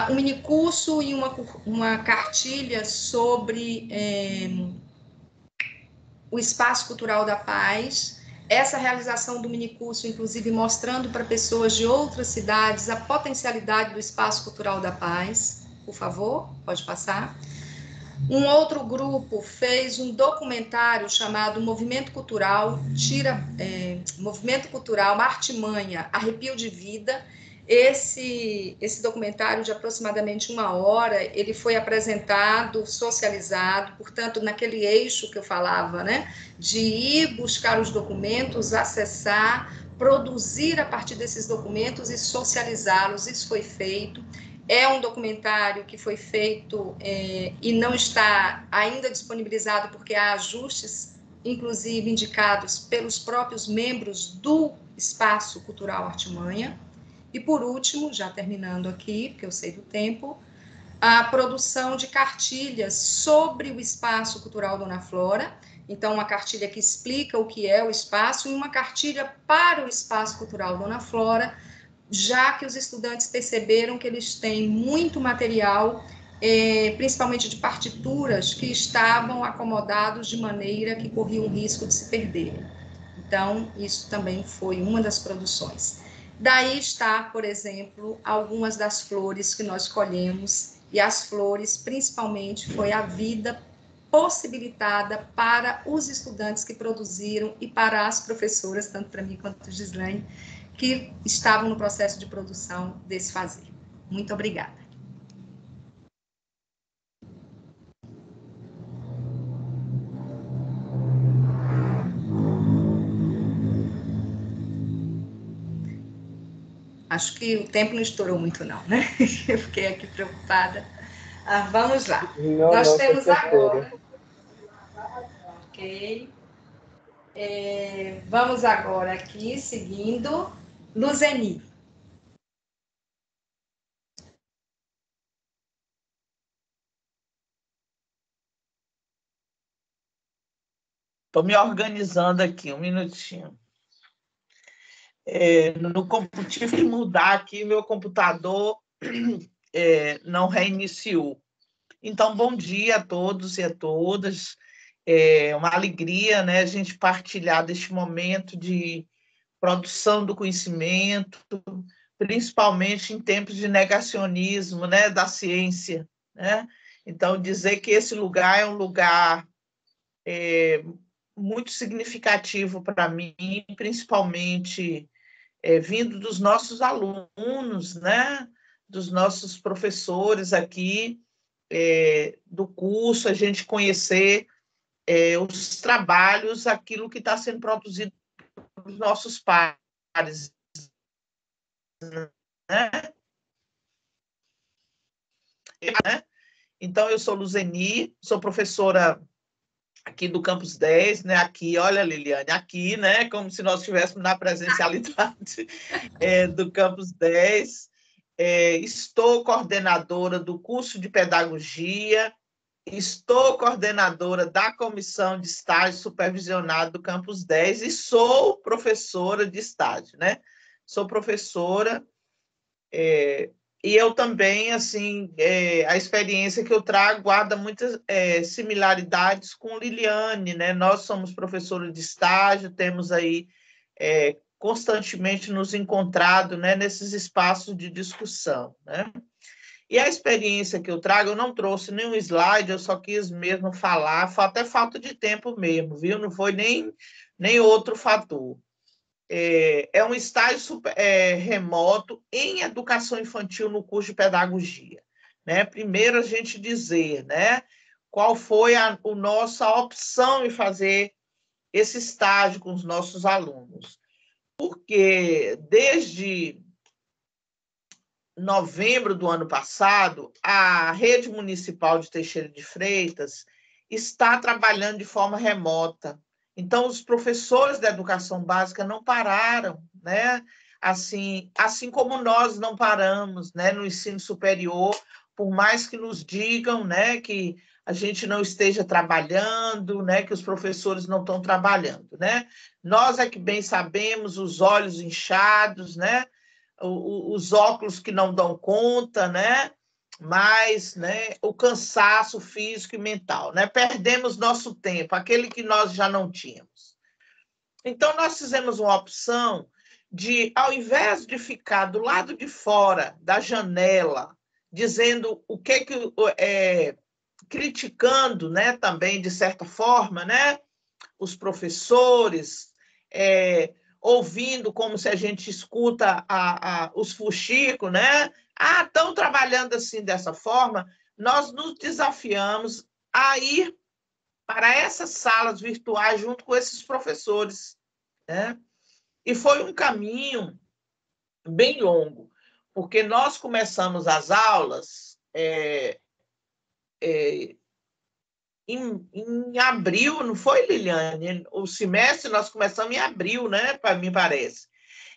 Um minicurso e uma cartilha sobre o Espaço Cultural da Paz. Essa realização do minicurso, inclusive, mostrando para pessoas de outras cidades a potencialidade do Espaço Cultural da Paz. Por favor, pode passar. Um outro grupo fez um documentário chamado Movimento Cultural, Movimento Cultural, Artimanha, Arrepio de Vida. Esse documentário de aproximadamente 1 hora, ele foi apresentado, socializado, portanto, naquele eixo que eu falava, né, de ir buscar os documentos, acessar, produzir a partir desses documentos e socializá-los. Isso foi feito. É um documentário que foi feito e não está ainda disponibilizado porque há ajustes, inclusive indicados pelos próprios membros do Espaço Cultural Artimanha. E, por último, já terminando aqui, porque eu sei do tempo, a produção de cartilhas sobre o Espaço Cultural Dona Flora. Então, uma cartilha que explica o que é o espaço e uma cartilha para o Espaço Cultural Dona Flora, já que os estudantes perceberam que eles têm muito material, principalmente de partituras, que estavam acomodados de maneira que corriam o risco de se perderem. Então, isso também foi uma das produções. Daí está, por exemplo, algumas das flores que nós colhemos, e as flores, principalmente, foi a vida possibilitada para os estudantes que produziram e para as professoras, tanto para mim quanto para a Gislaine, que estavam no processo de produção desse fazer. Muito obrigada. Acho que o tempo não estourou muito, não, né? Eu fiquei aqui preocupada. Vamos lá. Nós temos agora... Ok. Vamos agora aqui, seguindo. Luzeni. Estou me organizando aqui, um minutinho. Tive que mudar aqui, meu computador não reiniciou. Então, bom dia a todos e a todas. É uma alegria, né, a gente partilhar deste momento de produção do conhecimento, principalmente em tempos de negacionismo, né, da ciência, né? Então, dizer que esse lugar é um lugar muito significativo para mim, principalmente vindo dos nossos alunos, né, dos nossos professores aqui do curso, a gente conhecer os trabalhos, aquilo que está sendo produzido pelos nossos pares, né? Então, eu sou Luzeni, sou professora aqui do Campus 10, né? Aqui, olha, Liliane, aqui, né? Como se nós estivéssemos na presencialidade do Campus 10. Estou coordenadora do curso de pedagogia, estou coordenadora da comissão de estágio supervisionado do Campus 10 e sou professora de estágio, né? Sou professora, e eu também, assim, a experiência que eu trago guarda muitas similaridades com Liliane, né? Nós somos professores de estágio, temos aí constantemente nos encontrado, né, nesses espaços de discussão, né? E a experiência que eu trago, eu não trouxe nenhum slide, eu só quis mesmo falar, até falta de tempo mesmo, viu? Não foi nem outro fator. É um estágio remoto em educação infantil no curso de pedagogia, né? Primeiro, a gente dizer, né, qual foi a nossa opção em fazer esse estágio com os nossos alunos. Porque desde novembro do ano passado, a Rede Municipal de Teixeira de Freitas está trabalhando de forma remota. Então, os professores da educação básica não pararam, né? Assim como nós não paramos, né, no ensino superior, por mais que nos digam, né, que a gente não esteja trabalhando, né, que os professores não estão trabalhando, né? Nós é que bem sabemos, os olhos inchados, né? Os óculos que não dão conta, né? Mas, né, o cansaço físico e mental, né? Perdemos nosso tempo, aquele que nós já não tínhamos. Então, nós fizemos uma opção de, ao invés de ficar do lado de fora da janela, dizendo o que criticando, né, também, de certa forma, né, os professores, ouvindo como se a gente escuta os fuxicos, né? Estão trabalhando assim dessa forma. Nós nos desafiamos a ir para essas salas virtuais junto com esses professores, né? E foi um caminho bem longo, porque nós começamos as aulas em abril, não foi, Liliane? O semestre nós começamos em abril, né? Para mim parece.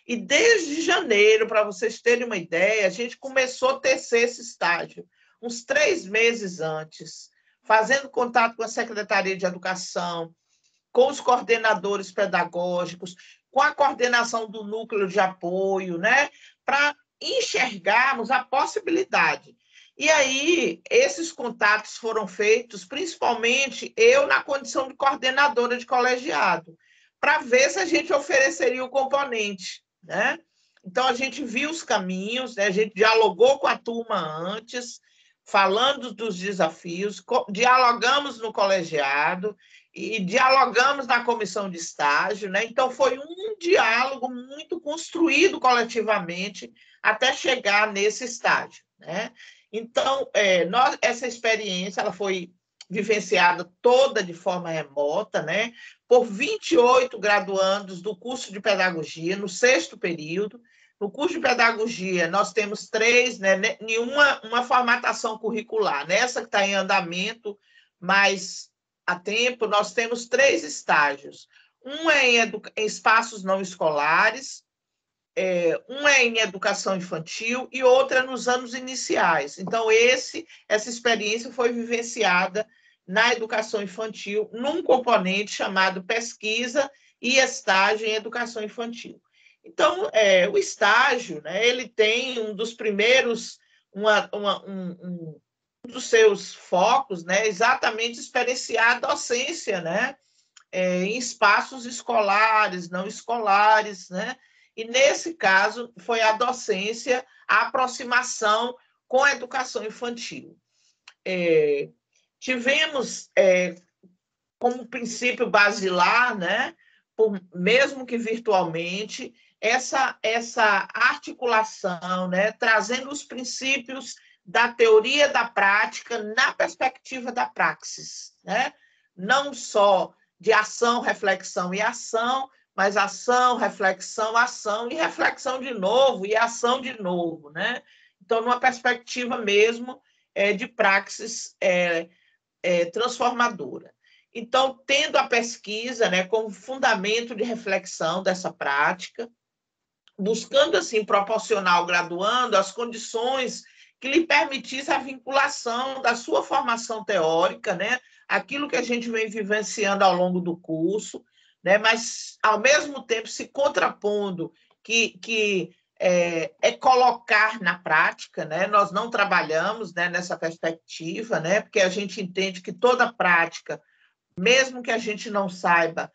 E desde janeiro, para vocês terem uma ideia, a gente começou a tecer esse estágio, uns 3 meses antes, fazendo contato com a Secretaria de Educação, com os coordenadores pedagógicos, com a coordenação do núcleo de apoio, né? Para enxergarmos a possibilidade. E aí, esses contatos foram feitos, principalmente eu na condição de coordenadora de colegiado, para ver se a gente ofereceria o componente, né? Então, a gente viu os caminhos, né? A gente dialogou com a turma antes, falando dos desafios, dialogamos no colegiado e dialogamos na comissão de estágio, né? Então, foi um diálogo muito construído coletivamente até chegar nesse estágio, né? Então, essa experiência ela foi vivenciada toda de forma remota, né, por 28 graduandos do curso de pedagogia, no 6º período. No curso de pedagogia, nós temos 3, né, uma formatação curricular. Nessa que está em andamento, mas há tempo, nós temos 3 estágios. Um é em espaços não escolares, um é em educação infantil e outra nos anos iniciais. Então, essa experiência foi vivenciada na educação infantil, num componente chamado pesquisa e estágio em educação infantil. Então, o estágio, né, ele tem um dos primeiros, um dos seus focos, né, exatamente experienciar a docência, né, em espaços escolares, não escolares, né? E, nesse caso, foi a docência, a aproximação com a educação infantil. Tivemos, como princípio basilar, né, mesmo que virtualmente, essa articulação, né, trazendo os princípios da teoria da prática na perspectiva da praxis, né? Não só de ação, reflexão e ação, mas ação, reflexão, ação e reflexão de novo e ação de novo, né? Então, numa perspectiva mesmo de praxis transformadora. Então, tendo a pesquisa, né, como fundamento de reflexão dessa prática, buscando, assim, proporcionar ao graduando as condições que lhe permitisse a vinculação da sua formação teórica, né, aquilo que a gente vem vivenciando ao longo do curso, né, mas, ao mesmo tempo, se contrapondo que colocar na prática, né? Nós não trabalhamos, né, nessa perspectiva, né, porque a gente entende que toda prática, mesmo que a gente não saiba,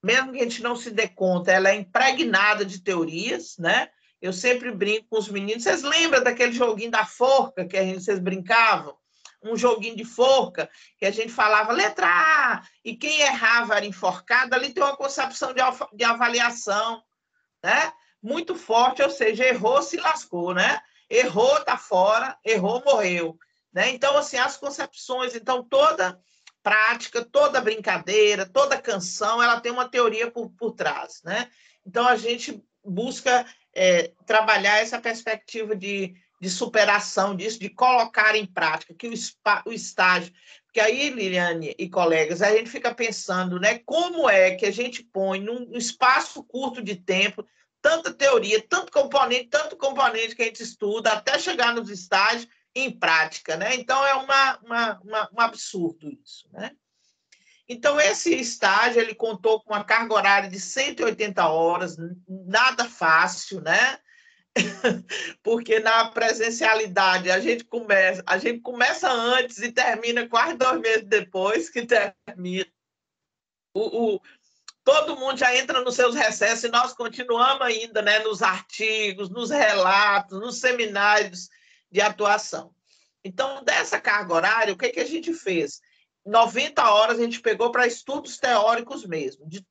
mesmo que a gente não se dê conta, ela é impregnada de teorias, né? Eu sempre brinco com os meninos. Vocês lembram daquele joguinho da forca que vocês brincavam? Um joguinho de forca, que a gente falava letra A, e quem errava era enforcado. Ali tem uma concepção de avaliação, né? Muito forte, ou seja, errou, se lascou, né? Errou, tá fora, errou, morreu, né? Então, assim, as concepções, então, toda prática, toda brincadeira, toda canção, ela tem uma teoria por trás, né? Então, a gente busca trabalhar essa perspectiva de superação disso, de colocar em prática, que o estágio... Porque aí, Liliane e colegas, a gente fica pensando, né, como é que a gente põe num espaço curto de tempo tanta teoria, tanto componente que a gente estuda, até chegar nos estágios em prática, né? Então, é um absurdo isso, né? Então, esse estágio, ele contou com uma carga horária de 180 horas, nada fácil, né? Porque na presencialidade a gente começa antes e termina quase 2 meses depois que termina. Todo mundo já entra nos seus recessos e nós continuamos ainda, né, nos artigos, nos relatos, nos seminários de atuação. Então, dessa carga horária, o que a gente fez? 90 horas a gente pegou para estudos teóricos mesmo, de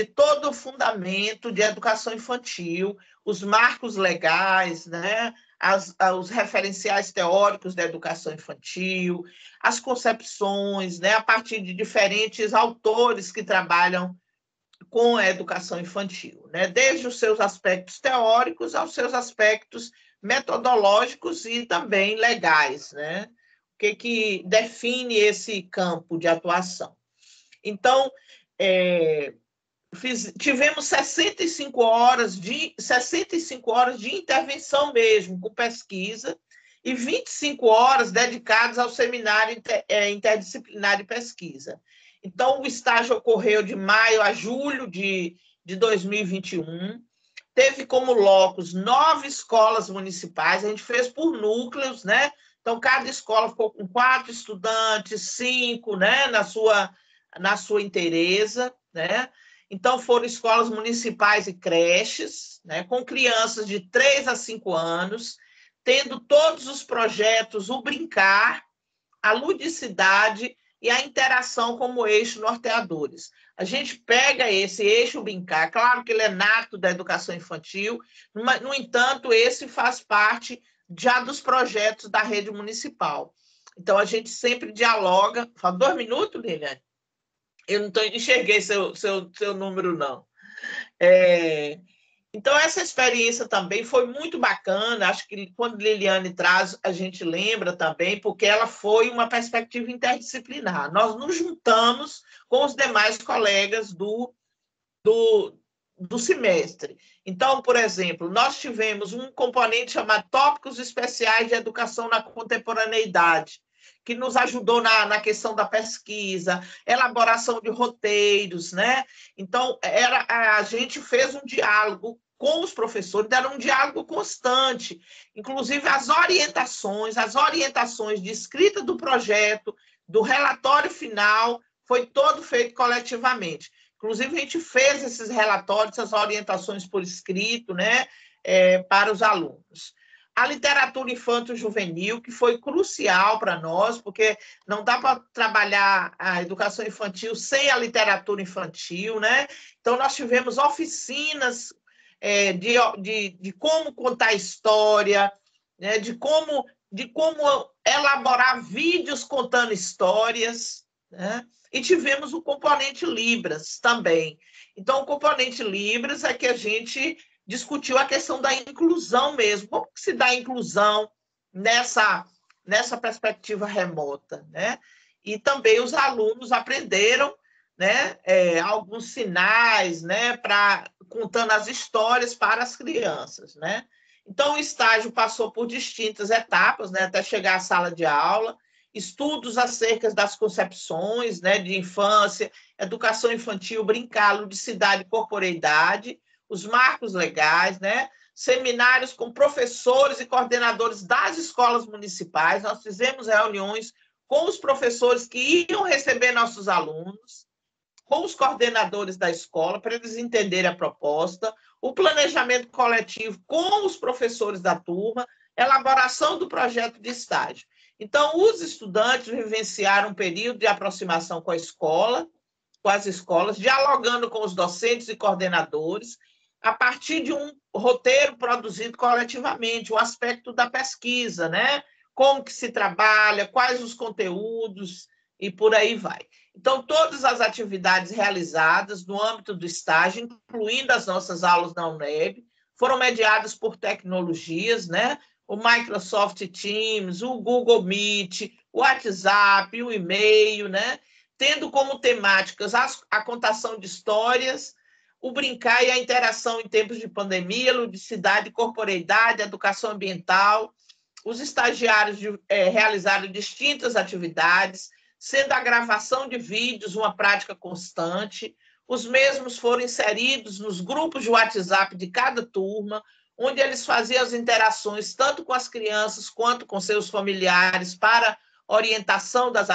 todo o fundamento de educação infantil, os marcos legais, né, os referenciais teóricos da educação infantil, as concepções, né, a partir de diferentes autores que trabalham com a educação infantil, né, desde os seus aspectos teóricos aos seus aspectos metodológicos e também legais, né? O que define esse campo de atuação. Então, tivemos 65 horas de intervenção mesmo, com pesquisa, e 25 horas dedicadas ao seminário interdisciplinar de pesquisa. Então, o estágio ocorreu de maio a julho de 2021, teve como locus 9 escolas municipais, a gente fez por núcleos, né? Então, cada escola ficou com 4 estudantes, 5, né, na sua inteireza, né? Então, foram escolas municipais e creches, né, com crianças de 3 a 5 anos, tendo todos os projetos, o brincar, a ludicidade e a interação como eixo norteadores. A gente pega esse eixo brincar, claro que ele é nato da educação infantil, no entanto, esse faz parte já dos projetos da rede municipal. Então, a gente sempre dialoga... Fala 2 minutos, Liliane? Eu não enxerguei seu número, não. Então, essa experiência também foi muito bacana. Acho que quando Liliane traz, a gente lembra também, porque ela foi uma perspectiva interdisciplinar. Nós nos juntamos com os demais colegas do semestre. Então, por exemplo, nós tivemos um componente chamado Tópicos Especiais de Educação na Contemporaneidade, que nos ajudou na questão da pesquisa, elaboração de roteiros, né? Então, a gente fez um diálogo com os professores, era um diálogo constante, inclusive as orientações de escrita do projeto, do relatório final, foi todo feito coletivamente. Inclusive, a gente fez esses relatórios, essas orientações por escrito, né, para os alunos. A literatura infanto-juvenil, que foi crucial para nós, porque não dá para trabalhar a educação infantil sem a literatura infantil, né? Então, nós tivemos oficinas de como contar história, né, de como elaborar vídeos contando histórias, né? E tivemos o componente Libras também. Então, o componente Libras é que a gente discutiu a questão da inclusão mesmo. Como que se dá a inclusão nessa perspectiva remota, né? E também os alunos aprenderam, né, alguns sinais, né, contando as histórias para as crianças, né? Então, o estágio passou por distintas etapas, né, até chegar à sala de aula, estudos acerca das concepções, né, de infância, educação infantil, brincar, ludicidade e corporeidade, os marcos legais, né, seminários com professores e coordenadores das escolas municipais. Nós fizemos reuniões com os professores que iam receber nossos alunos, com os coordenadores da escola, para eles entenderem a proposta, o planejamento coletivo com os professores da turma, elaboração do projeto de estágio. Então, os estudantes vivenciaram um período de aproximação com a escola, com as escolas, dialogando com os docentes e coordenadores, a partir de um roteiro produzido coletivamente, o aspecto da pesquisa, né? Como que se trabalha, quais os conteúdos e por aí vai. Então, todas as atividades realizadas no âmbito do estágio, incluindo as nossas aulas na UNEB, foram mediadas por tecnologias, né? O Microsoft Teams, o Google Meet, o WhatsApp, o e-mail, né? Tendo como temáticas a contação de histórias, o brincar e a interação em tempos de pandemia, ludicidade, corporeidade, educação ambiental. Os estagiários realizaram distintas atividades, sendo a gravação de vídeos uma prática constante. Os mesmos foram inseridos nos grupos de WhatsApp de cada turma, onde eles faziam as interações tanto com as crianças quanto com seus familiares para orientação das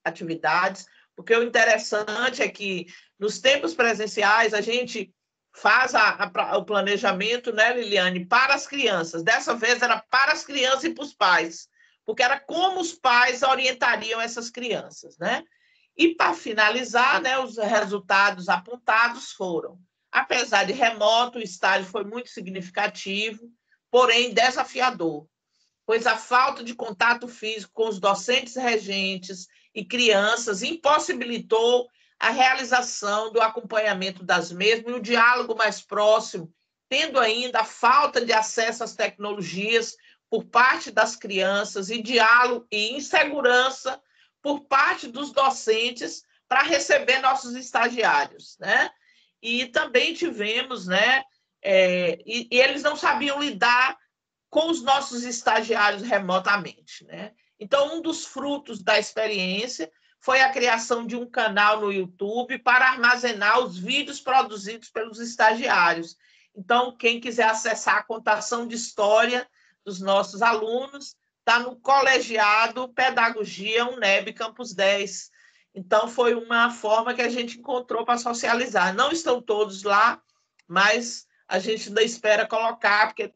atividades, porque o interessante é que nos tempos presenciais a gente faz o planejamento, né, Liliane, para as crianças. Dessa vez era para as crianças e para os pais, porque era como os pais orientariam essas crianças, né? E, para finalizar, né, os resultados apontados foram: apesar de remoto, o estágio foi muito significativo, porém desafiador, pois a falta de contato físico com os docentes regentes e crianças impossibilitou a realização do acompanhamento das mesmas e o diálogo mais próximo, tendo ainda a falta de acesso às tecnologias por parte das crianças e diálogo e insegurança por parte dos docentes para receber nossos estagiários, né? E também tivemos, né? E eles não sabiam lidar com os nossos estagiários remotamente, né? Então, um dos frutos da experiência foi a criação de um canal no YouTube para armazenar os vídeos produzidos pelos estagiários. Então, quem quiser acessar a contação de história dos nossos alunos, está no Colegiado Pedagogia UNEB Campus 10. Então, foi uma forma que a gente encontrou para socializar. Não estão todos lá, mas a gente ainda espera colocar, porque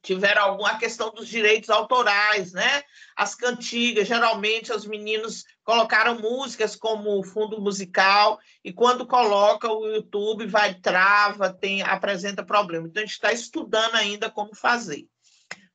tiveram alguma questão dos direitos autorais, né? As cantigas, geralmente os meninos colocaram músicas como fundo musical, e quando coloca o YouTube trava, apresenta problema. Então, a gente está estudando ainda como fazer.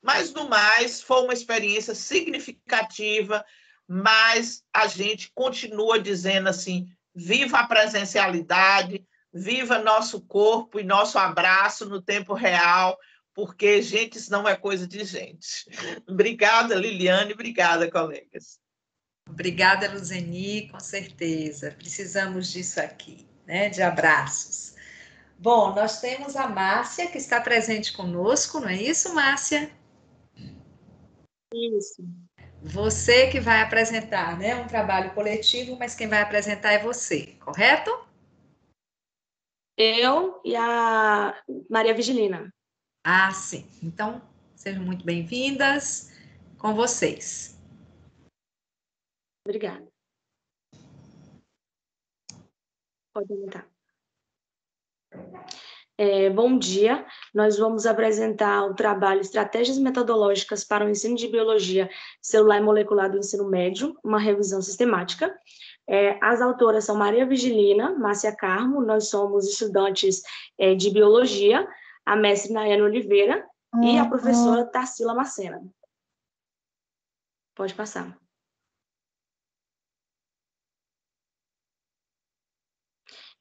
Mas, no mais, foi uma experiência significativa, mas a gente continua dizendo assim: viva a presencialidade, viva nosso corpo e nosso abraço no tempo real, porque gente, isso não é coisa de gente. Obrigada, Liliane, obrigada, colegas. Obrigada, Luzeni, com certeza. Precisamos disso aqui, né, de abraços. Bom, nós temos a Márcia, que está presente conosco, não é isso, Márcia? Isso. Você que vai apresentar, né, um trabalho coletivo, mas quem vai apresentar é você, correto? Eu e a Maria Vigilina. Ah, sim. Então, sejam muito bem-vindas, com vocês. Obrigada. Pode aumentar. Bom dia, nós vamos apresentar o trabalho Estratégias Metodológicas para o Ensino de Biologia Celular e Molecular do Ensino Médio, uma revisão sistemática. As autoras são Maria Vigilina, Márcia Carmo, nós somos estudantes de Biologia, a mestre Nayane Oliveira e a professora Tarsila Macena. Pode passar.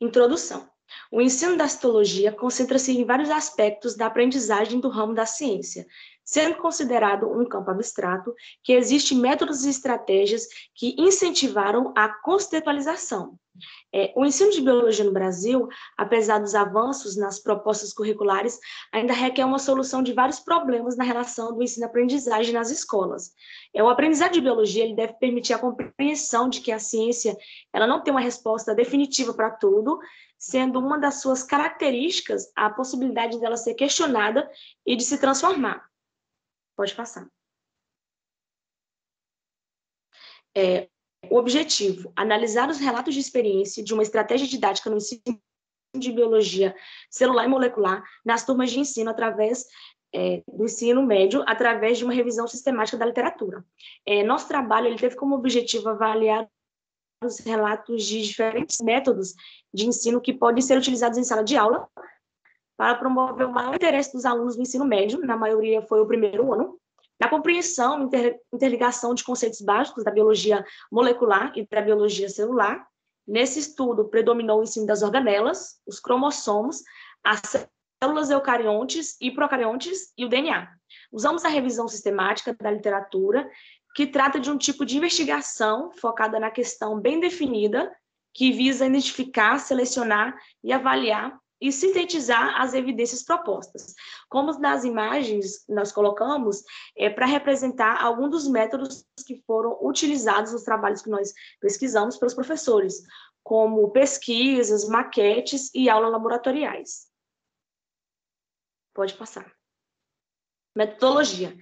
Introdução. O ensino da citologia concentra-se em vários aspectos da aprendizagem do ramo da ciência, sendo considerado um campo abstrato que existem métodos e estratégias que incentivaram a contextualização. O ensino de biologia no Brasil, apesar dos avanços nas propostas curriculares, ainda requer uma solução de vários problemas na relação do ensino-aprendizagem nas escolas. O aprendizado de biologia ele deve permitir a compreensão de que a ciência ela não tem uma resposta definitiva para tudo, sendo uma das suas características a possibilidade dela ser questionada e de se transformar. Pode passar. O objetivo, analisar os relatos de experiência de uma estratégia didática no ensino de biologia celular e molecular nas turmas de ensino através do ensino médio, através de uma revisão sistemática da literatura. Nosso trabalho ele teve como objetivo avaliar os relatos de diferentes métodos de ensino que podem ser utilizados em sala de aula para promover o maior interesse dos alunos do ensino médio, na maioria foi o primeiro ano, na compreensão e interligação de conceitos básicos da biologia molecular e da biologia celular. Nesse estudo, predominou o ensino das organelas, os cromossomos, as células eucariontes e procariontes e o DNA. Usamos a revisão sistemática da literatura, que trata de um tipo de investigação focada na questão bem definida, que visa identificar, selecionar e avaliar e sintetizar as evidências propostas. Como nas imagens nós colocamos, para representar alguns dos métodos que foram utilizados nos trabalhos que nós pesquisamos pelos professores, como pesquisas, maquetes e aulas laboratoriais. Pode passar. Metodologia.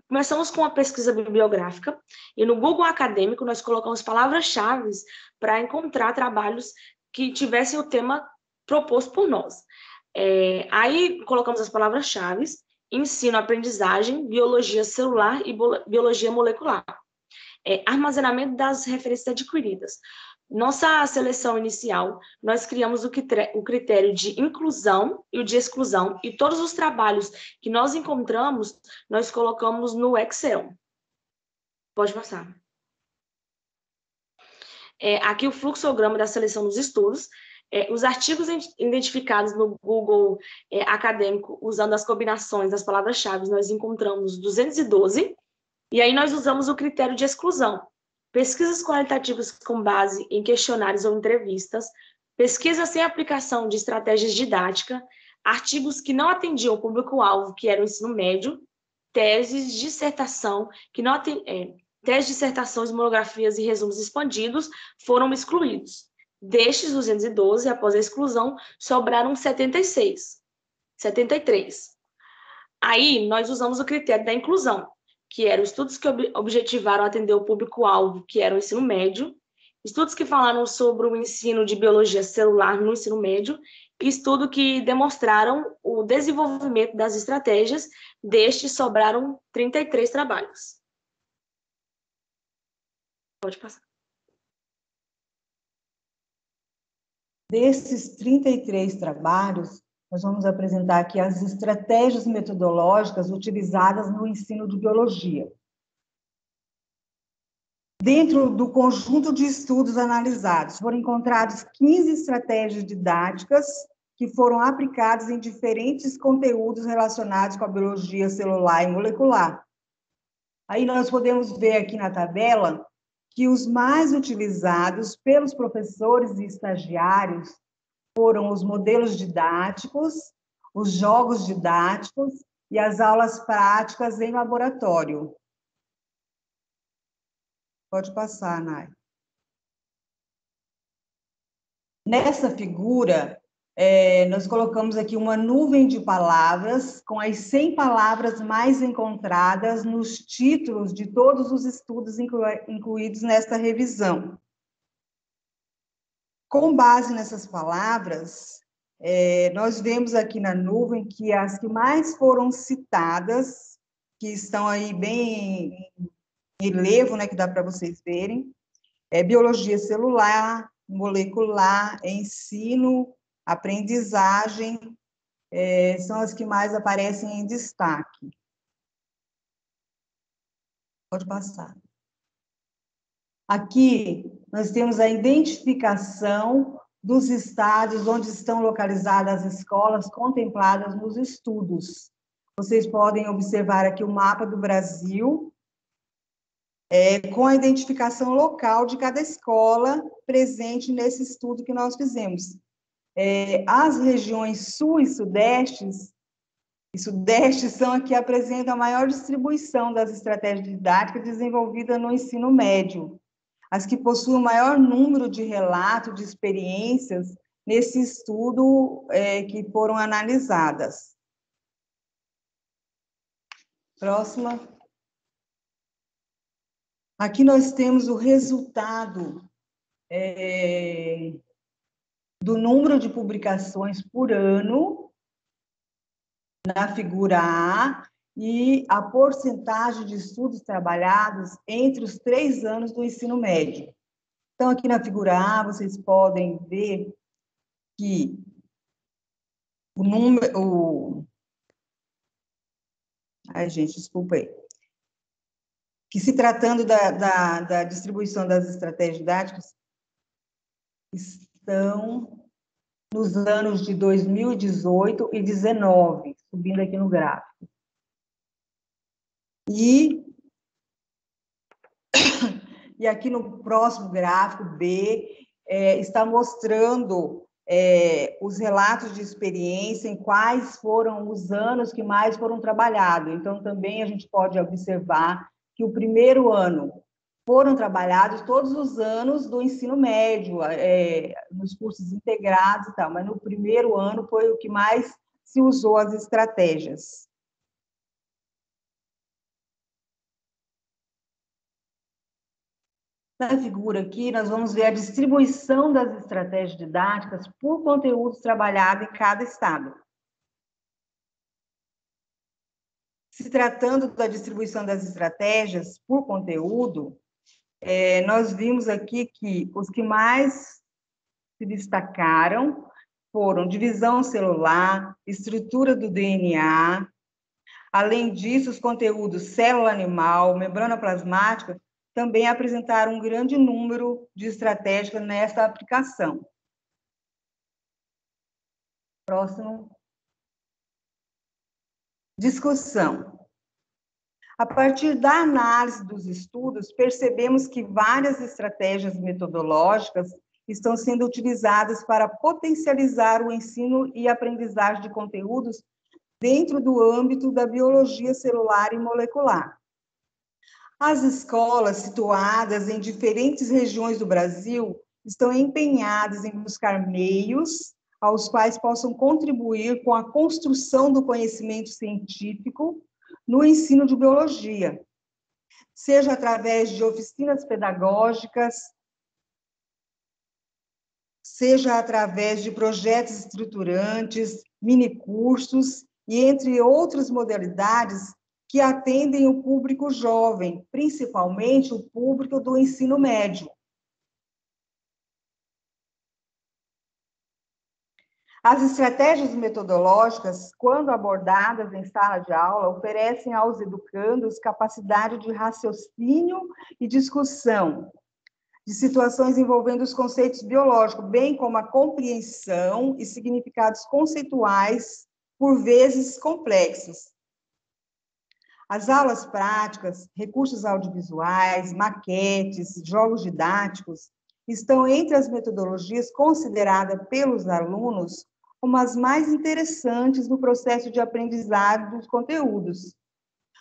Começamos com a pesquisa bibliográfica e no Google Acadêmico nós colocamos palavras-chave para encontrar trabalhos que tivessem o tema proposto por nós. Aí colocamos as palavras-chave: ensino, aprendizagem, biologia celular e biologia molecular. Armazenamento das referências adquiridas. Nossa seleção inicial, nós criamos o critério de inclusão e o de exclusão, e todos os trabalhos que nós encontramos, nós colocamos no Excel. Pode passar. Aqui o fluxograma da seleção dos estudos. Os artigos identificados no Google Acadêmico, usando as combinações das palavras-chave, nós encontramos 212, e aí nós usamos o critério de exclusão. Pesquisas qualitativas com base em questionários ou entrevistas, pesquisas sem aplicação de estratégias didáticas, artigos que não atendiam o público-alvo, que era o ensino médio, teses, dissertação, teses, dissertações, monografias e resumos expandidos foram excluídos. Destes 212, após a exclusão, sobraram 73. Aí, nós usamos o critério da inclusão, que eram estudos que objetivaram atender o público-alvo, que era o ensino médio, estudos que falaram sobre o ensino de biologia celular no ensino médio, e estudos que demonstraram o desenvolvimento das estratégias. Destes, sobraram 33 trabalhos. Pode passar. Desses 33 trabalhos, nós vamos apresentar aqui as estratégias metodológicas utilizadas no ensino de biologia. Dentro do conjunto de estudos analisados, foram encontradas 15 estratégias didáticas que foram aplicadas em diferentes conteúdos relacionados com a biologia celular e molecular. Aí nós podemos ver aqui na tabela que os mais utilizados pelos professores e estagiários foram os modelos didáticos, os jogos didáticos e as aulas práticas em laboratório. Pode passar, Nay. Nessa figura, nós colocamos aqui uma nuvem de palavras com as 100 palavras mais encontradas nos títulos de todos os estudos incluídos nesta revisão. Com base nessas palavras, nós vemos aqui na nuvem que as que mais foram citadas, que estão aí bem em relevo, né, que dá para vocês verem, biologia celular, molecular, ensino, aprendizagem, são as que mais aparecem em destaque. Pode passar. Aqui, nós temos a identificação dos estados onde estão localizadas as escolas contempladas nos estudos. Vocês podem observar aqui o mapa do Brasil, com a identificação local de cada escola presente nesse estudo que nós fizemos. As regiões sul e sudeste são as que apresentam a maior distribuição das estratégias didáticas desenvolvidas no ensino médio, as que possuem o maior número de relatos de experiências nesse estudo que foram analisadas. Próxima. Aqui nós temos o resultado do número de publicações por ano, na figura A, e a porcentagem de estudos trabalhados entre os 3 anos do ensino médio. Então, aqui na figura A, vocês podem ver que o número... Ai, gente, desculpa aí. Que se tratando da distribuição das estratégias didáticas, estão nos anos de 2018 e 2019, subindo aqui no gráfico. E aqui no próximo gráfico, B, está mostrando os relatos de experiência em quais foram os anos que mais foram trabalhados. Então, também a gente pode observar que o primeiro ano foram trabalhados todos os anos do ensino médio, nos cursos integrados e tal, mas no primeiro ano foi o que mais se usou as estratégias. Na figura aqui, nós vamos ver a distribuição das estratégias didáticas por conteúdos trabalhados em cada estado. Se tratando da distribuição das estratégias por conteúdo, nós vimos aqui que os que mais se destacaram foram divisão celular, estrutura do DNA. Além disso, os conteúdos célula animal, membrana plasmática, também apresentaram um grande número de estratégias nessa aplicação. Próximo. Discussão. A partir da análise dos estudos, percebemos que várias estratégias metodológicas estão sendo utilizadas para potencializar o ensino e aprendizagem de conteúdos dentro do âmbito da biologia celular e molecular. As escolas situadas em diferentes regiões do Brasil estão empenhadas em buscar meios aos quais possam contribuir com a construção do conhecimento científico no ensino de biologia, seja através de oficinas pedagógicas, seja através de projetos estruturantes, minicursos e entre outras modalidades que atendem o público jovem, principalmente o público do ensino médio. As estratégias metodológicas, quando abordadas em sala de aula, oferecem aos educandos capacidade de raciocínio e discussão de situações envolvendo os conceitos biológicos, bem como a compreensão e significados conceituais, por vezes complexos. As aulas práticas, recursos audiovisuais, maquetes, jogos didáticos, estão entre as metodologias consideradas pelos alunos como as mais interessantes no processo de aprendizado dos conteúdos,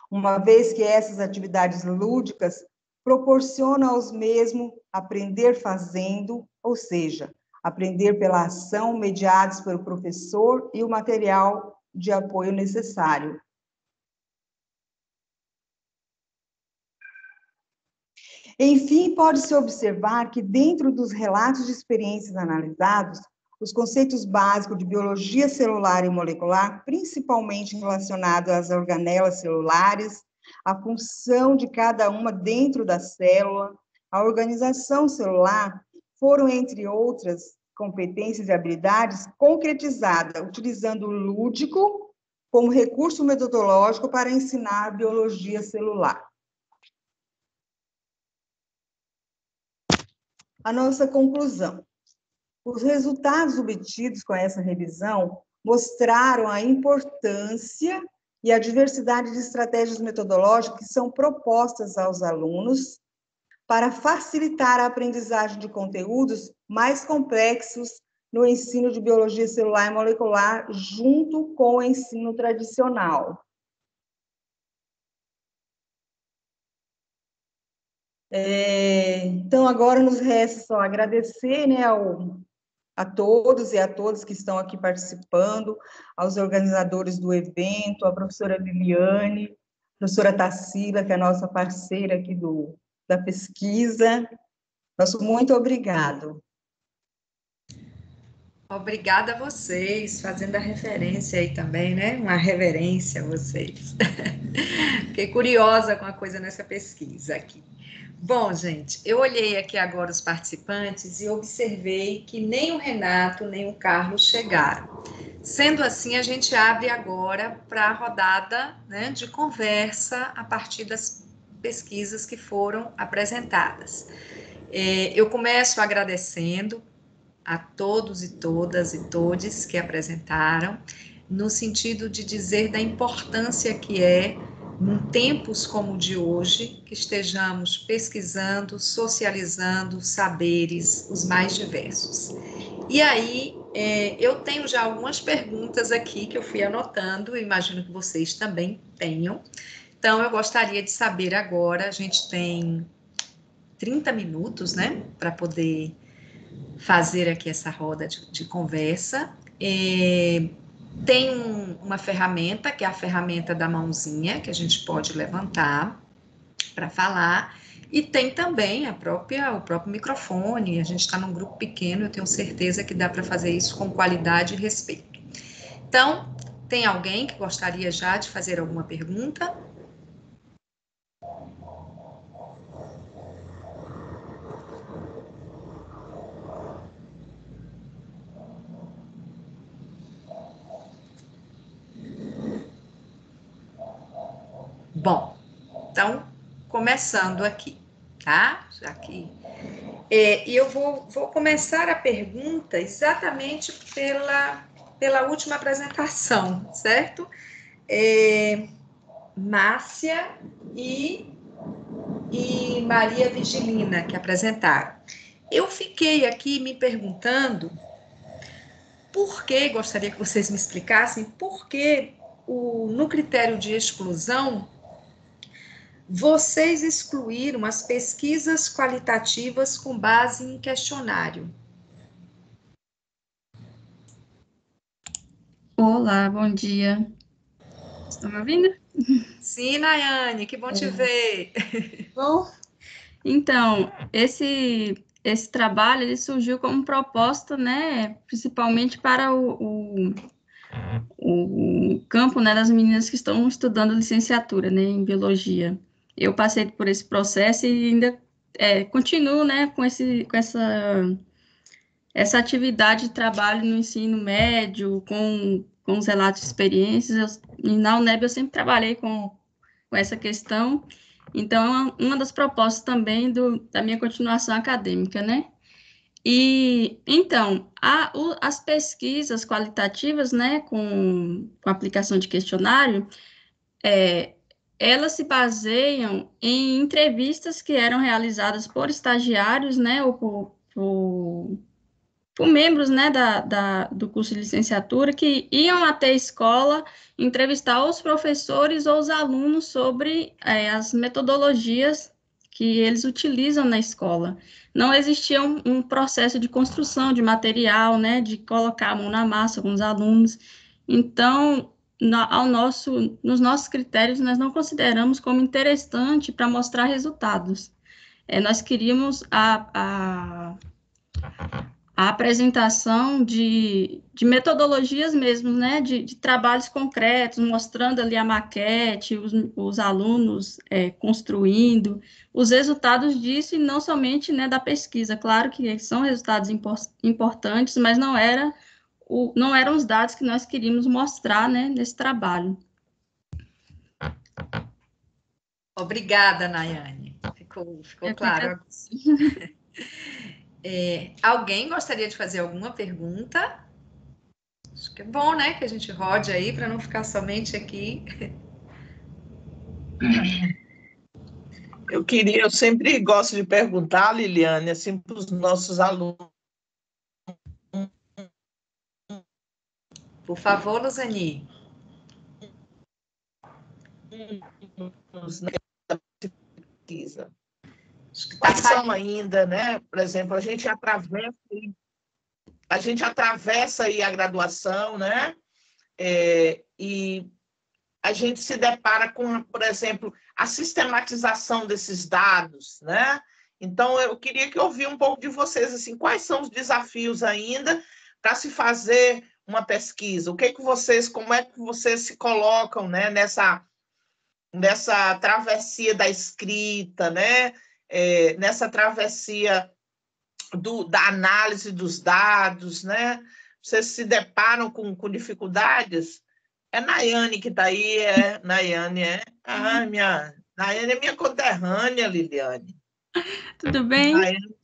uma vez que essas atividades lúdicas proporcionam aos mesmos aprender fazendo, ou seja, aprender pela ação mediados pelo professor e o material de apoio necessário. Enfim, pode-se observar que dentro dos relatos de experiências analisados, os conceitos básicos de biologia celular e molecular, principalmente relacionados às organelas celulares, a função de cada uma dentro da célula, a organização celular foram, entre outras competências e habilidades, concretizadas, utilizando o lúdico como recurso metodológico para ensinar a biologia celular. A nossa conclusão. Os resultados obtidos com essa revisão mostraram a importância e a diversidade de estratégias metodológicas que são propostas aos alunos para facilitar a aprendizagem de conteúdos mais complexos no ensino de biologia celular e molecular, junto com o ensino tradicional. Então, agora nos resta só agradecer, né, a todos e a todas que estão aqui participando, aos organizadores do evento, a professora Liliane, a professora Tarsila, que é a nossa parceira aqui da pesquisa. Nosso muito obrigado. Obrigada a vocês, fazendo a referência aí também, né? Uma reverência a vocês. Fiquei curiosa com a coisa nessa pesquisa aqui. Bom, gente, eu olhei aqui agora os participantes e observei que nem o Renato, nem o Carlos chegaram. Sendo assim, a gente abre agora para a rodada, né, de conversa a partir das pesquisas que foram apresentadas. Eu começo agradecendo a todos e todas e todes que apresentaram, no sentido de dizer da importância que é, em tempos como o de hoje, que estejamos pesquisando, socializando saberes os mais diversos. E aí, eu tenho já algumas perguntas aqui que eu fui anotando, imagino que vocês também tenham. Então, eu gostaria de saber agora, a gente tem 30 minutos, né, para poder fazer aqui essa roda de conversa. Tem uma ferramenta, que é a ferramenta da mãozinha, que a gente pode levantar para falar, e tem também o próprio microfone. A gente está num grupo pequeno, eu tenho certeza que dá para fazer isso com qualidade e respeito. Então, tem alguém que gostaria já de fazer alguma pergunta? Bom, então, começando aqui, tá? Já que... E eu vou começar a pergunta exatamente pela última apresentação, certo? Márcia e Maria Vigilina, que apresentaram. Eu fiquei aqui me perguntando por que, gostaria que vocês me explicassem, por que no critério de exclusão vocês excluíram as pesquisas qualitativas com base em questionário. Olá, bom dia. Estão me ouvindo? Sim, Nayane, que bom te ver. Bom, então, esse trabalho ele surgiu como proposta, né, principalmente para o campo, né, das meninas que estão estudando licenciatura, né, em biologia. Eu passei por esse processo e ainda continuo, né, com essa atividade de trabalho no ensino médio, com os relatos de experiências. E na UNEB eu sempre trabalhei com essa questão. Então, uma das propostas também da minha continuação acadêmica, né? E, então, as pesquisas qualitativas, né, com aplicação de questionário, elas se baseiam em entrevistas que eram realizadas por estagiários, né, ou por membros, né, do curso de licenciatura, que iam até a escola entrevistar os professores ou os alunos sobre as metodologias que eles utilizam na escola. Não existia um processo de construção de material, né, de colocar a mão na massa com os alunos. Então, nos nossos critérios, nós não consideramos como interessante para mostrar resultados. Nós queríamos a apresentação de metodologias mesmo, né, de trabalhos concretos, mostrando ali a maquete, os alunos construindo, os resultados disso, e não somente, né, da pesquisa. Claro que são resultados importantes, mas não eram os dados que nós queríamos mostrar, né, nesse trabalho. Obrigada, Nayane. Ficou claro. Alguém gostaria de fazer alguma pergunta? Acho que é bom, né, que a gente rode aí para não ficar somente aqui. Eu sempre gosto de perguntar, Liliane, assim, para os nossos alunos. Por favor, Luzani. Pesquisa. Quais são ainda, né? Por exemplo, a gente atravessa aí a graduação, né? E a gente se depara com, por exemplo, a sistematização desses dados, né? Então, eu queria que eu ouvisse um pouco de vocês, assim, quais são os desafios ainda para se fazer uma pesquisa? Como é que vocês se colocam, né, nessa travessia da escrita, né? Nessa travessia da análise dos dados, né? Vocês se deparam com dificuldades? É Nayane que está aí, Nayane, Nayane é minha conterrânea, Liliane. Tudo bem? Nayane,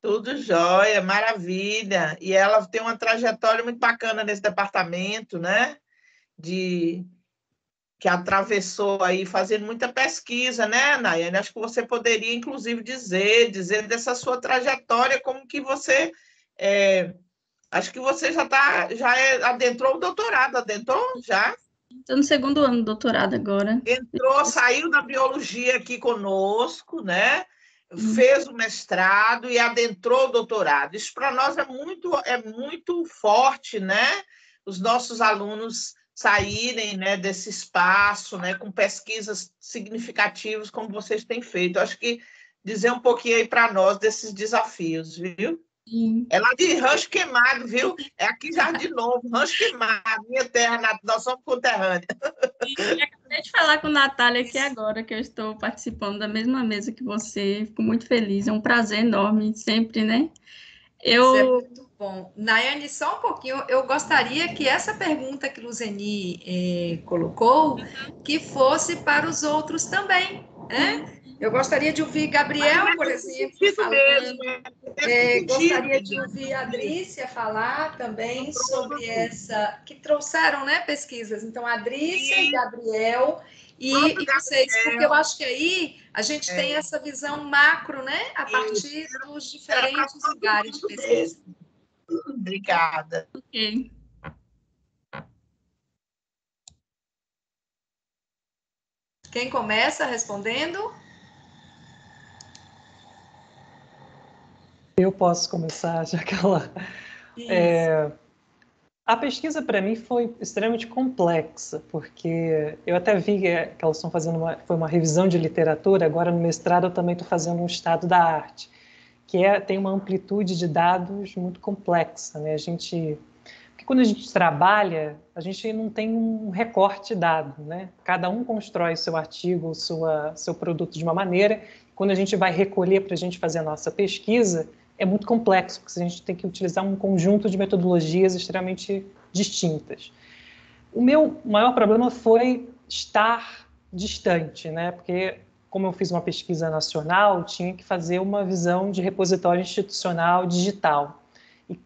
tudo jóia, maravilha. E ela tem uma trajetória muito bacana nesse departamento, né? Que atravessou aí fazendo muita pesquisa, né, Nayane? Acho que você poderia, inclusive, dizer dessa sua trajetória, como que você... acho que você já adentrou o doutorado, já? Estou no 2º ano do doutorado agora. Saiu da biologia aqui conosco, né? Fez o mestrado e adentrou o doutorado. Isso para nós é muito forte, né? Os nossos alunos saírem, né, desse espaço, né, com pesquisas significativas como vocês têm feito. Acho que dizer um pouquinho aí para nós desses desafios, viu? Sim. É lá de Rancho Queimado, viu? É aqui já de novo, Rancho Queimado, minha terra, nós somos conterrâneos. Eu acabei de falar com a Natália aqui agora, que eu estou participando da mesma mesa que você. Fico muito feliz, é um prazer enorme, sempre, né? Isso é muito bom. Nayane, só um pouquinho, eu gostaria que essa pergunta que Luzeni colocou, que fosse para os outros também, né? Eu gostaria de ouvir Gabriel, por exemplo, falando. Gostaria de ouvir a Adrícia falar também sobre essa, que trouxeram, né, pesquisas. Então, a Adrícia e Gabriel, e vocês, porque eu acho que aí a gente tem essa visão macro, né, a partir dos diferentes lugares de pesquisa. Obrigada. Ok. Quem começa respondendo? Eu posso começar, já que ela... A pesquisa, para mim, foi extremamente complexa, porque eu até vi que elas estão fazendo foi uma revisão de literatura, agora no mestrado eu também estou fazendo um estado da arte, que tem uma amplitude de dados muito complexa, né? Porque quando a gente trabalha, a gente não tem um recorte dado, né? Cada um constrói seu artigo, seu produto de uma maneira, quando a gente vai recolher para a gente fazer a nossa pesquisa, é muito complexo, porque a gente tem que utilizar um conjunto de metodologias extremamente distintas. O meu maior problema foi estar distante, né? Porque, como eu fiz uma pesquisa nacional, tinha que fazer uma visão de repositório institucional digital. E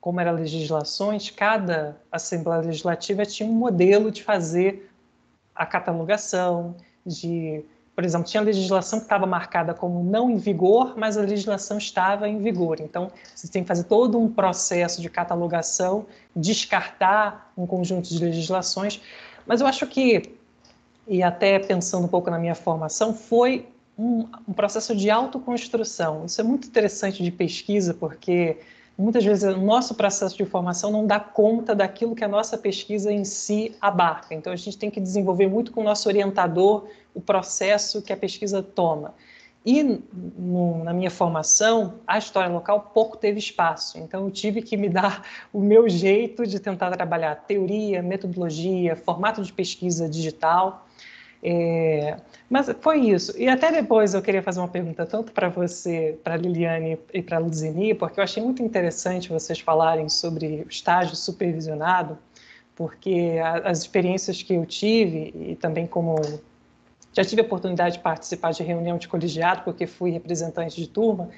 como eram legislações, cada Assembleia Legislativa tinha um modelo de fazer a catalogação, por exemplo, tinha legislação que estava marcada como não em vigor, mas a legislação estava em vigor. Então, você tem que fazer todo um processo de catalogação, descartar um conjunto de legislações. Mas eu acho que, e até pensando um pouco na minha formação, foi um processo de autoconstrução. Isso é muito interessante de pesquisa, porque muitas vezes o nosso processo de formação não dá conta daquilo que a nossa pesquisa em si abarca. Então, a gente tem que desenvolver muito com o nosso orientador o processo que a pesquisa toma. E na minha formação, a história local pouco teve espaço, então eu tive que me dar o meu jeito de tentar trabalhar teoria, metodologia, formato de pesquisa digital. Mas foi isso. E até depois eu queria fazer uma pergunta tanto para você, para a Liliane e para a Luzeni, porque eu achei muito interessante vocês falarem sobre o estágio supervisionado, porque as experiências que eu tive, e também como já tive a oportunidade de participar de reunião de colegiado, porque fui representante de turma,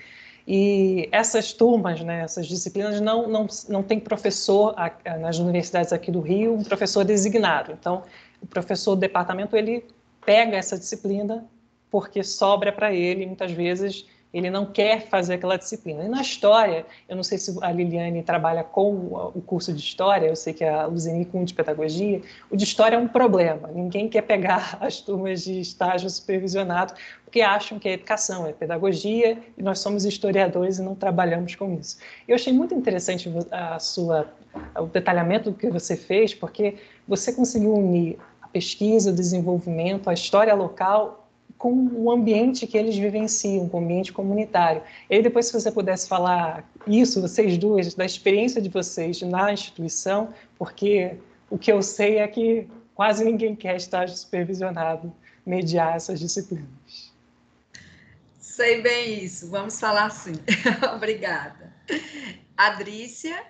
e essas turmas, né, essas disciplinas, não tem professor nas universidades aqui do Rio, um professor designado. Então, o professor do departamento, ele pega essa disciplina porque sobra para ele, muitas vezes ele não quer fazer aquela disciplina. E na história, eu não sei se a Liliane trabalha com o curso de história, eu sei que a Luzeni com de pedagogia, o de história é um problema, ninguém quer pegar as turmas de estágio supervisionado, porque acham que a educação é pedagogia e nós somos historiadores e não trabalhamos com isso. Eu achei muito interessante o detalhamento do que você fez, porque você conseguiu unir a pesquisa, o desenvolvimento, a história local com o ambiente que eles vivenciam, com o ambiente comunitário. E aí, depois, se você pudesse falar isso, vocês duas, da experiência de vocês na instituição, porque o que eu sei é que quase ninguém quer estágio supervisionado, mediar essas disciplinas. Sei bem isso, vamos falar sim. Obrigada. Adrícia?